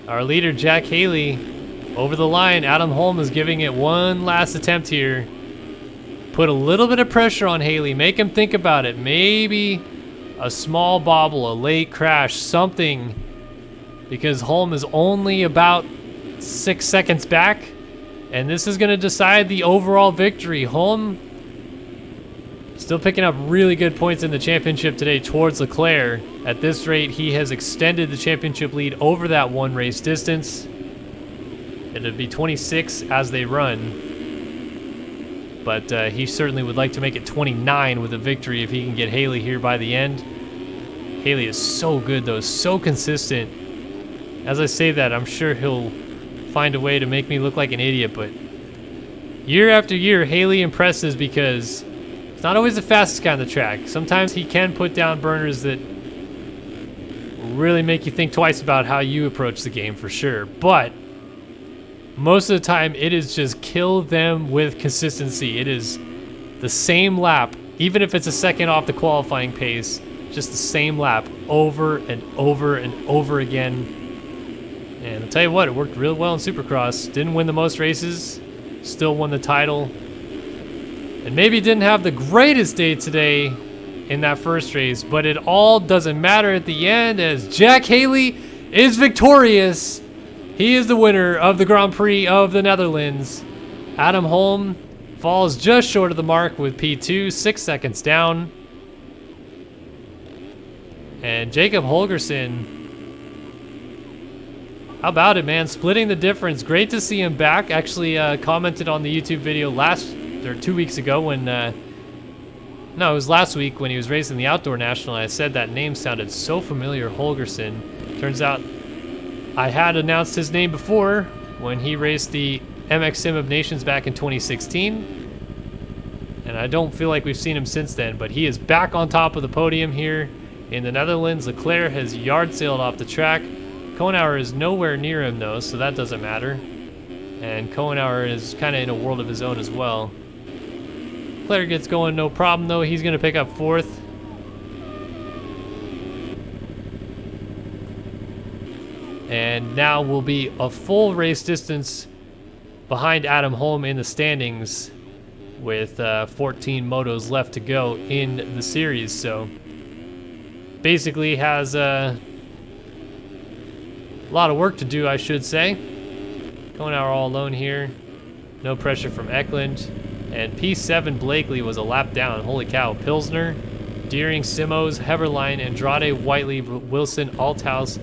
Our leader, Jack Haley, over the line. Adam Holm is giving it one last attempt here. Put a little bit of pressure on Haley. Make him think about it. Maybe a small bobble, a late crash, something. Because Holm is only about 6 seconds back. And this is going to decide the overall victory. Holm still picking up really good points in the championship today towards Leclerc. At this rate, he has extended the championship lead over that one race distance. It'll be 26 as they run. But he certainly would like to make it 29 with a victory if he can get Haley here by the end. Haley is so good, though, so consistent. As I say that, I'm sure he'll find a way to make me look like an idiot, but year after year, Haley impresses because he's not always the fastest guy on the track. Sometimes he can put down burners that really make you think twice about how you approach the game, for sure. But most of the time, it is just kill them with consistency. It is the same lap, even if it's a second off the qualifying pace, just the same lap over and over and over again. And I'll tell you what, it worked real well in Supercross. Didn't win the most races, still won the title. And maybe didn't have the greatest day today in that first race, but it all doesn't matter at the end as Jack Haley is victorious. He is the winner of the Grand Prix of the Netherlands. Adam Holm falls just short of the mark with P2, 6 seconds down. And Jacob Holgersen, how about it, man? Splitting the difference. Great to see him back. Actually commented on the YouTube video 2 weeks ago when, no, it was last week when he was racing the Outdoor National. I said that name sounded so familiar, Holgersen. Turns out I had announced his name before when he raced the MX Sim of Nations back in 2016. And I don't feel like we've seen him since then, but he is back on top of the podium here in the Netherlands. Leclerc has yard sailed off the track. Kohenauer is nowhere near him though, so that doesn't matter. And Kohenauer is kind of in a world of his own as well. Leclerc gets going no problem though. He's going to pick up 4th. And now will be a full race distance behind Adam Holm in the standings with 14 motos left to go in the series. So basically has a lot of work to do, I should say. Kohenauer all alone here. No pressure from Eklund. And P7 Blakely was a lap down. Holy cow. Pilsner, Deering, Simos, Heberlein, Andrade, Whiteley, Wilson, Althaus,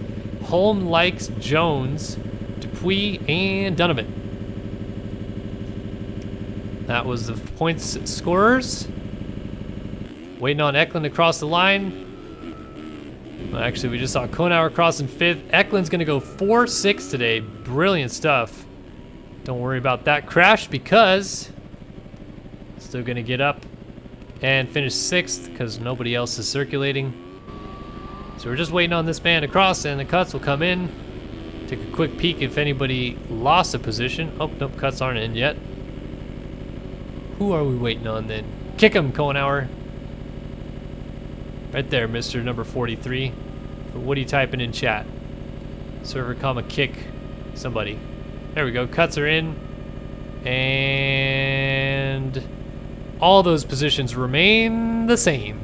Holm, Likes, Jones, Dupuis, and Donovan. That was the points scorers. Waiting on Eklund to cross the line. Well, actually, we just saw Kohenauer crossing 5th. Eklund's going to go 4-6 today. Brilliant stuff. Don't worry about that crash because still going to get up and finish 6th because nobody else is circulating. So we're just waiting on this man to cross and the cuts will come in. Take a quick peek if anybody lost a position. Oh, nope, cuts aren't in yet. Who are we waiting on then? Kick him, Kohenauer. Right there, Mr. number 43. But what are you typing in chat? Server, comma, kick somebody. There we go. Cuts are in. And all those positions remain the same.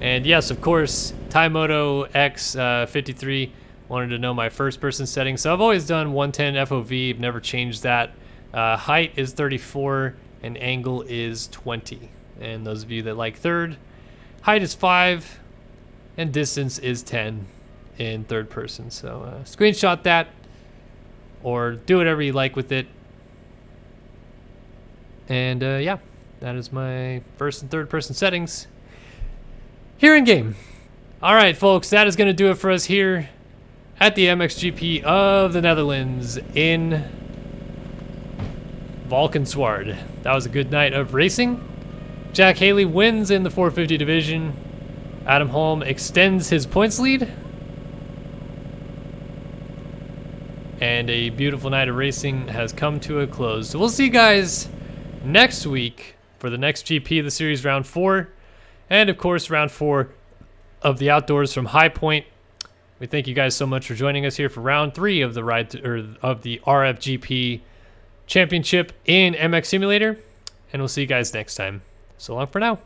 And yes, of course, Taimoto X53 wanted to know my first person settings. So I've always done 110 FOV, never changed that. Height is 34 and angle is 20. And those of you that like third, height is 5 and distance is 10 in third person. So screenshot that or do whatever you like with it. And yeah, that is my first and third person settings here in game. All right, folks, that is going to do it for us here at the MXGP of the Netherlands in Valkenswaard. That was a good night of racing. Jack Haley wins in the 450 division. Adam Holm extends his points lead. And a beautiful night of racing has come to a close. So we'll see you guys next week for the next GP of the series, round 4. And of course, round 4 of the outdoors from High Point. We thank you guys so much for joining us here for round 3 of the of the RFGP Championship in MX Simulator. And we'll see you guys next time. So long for now.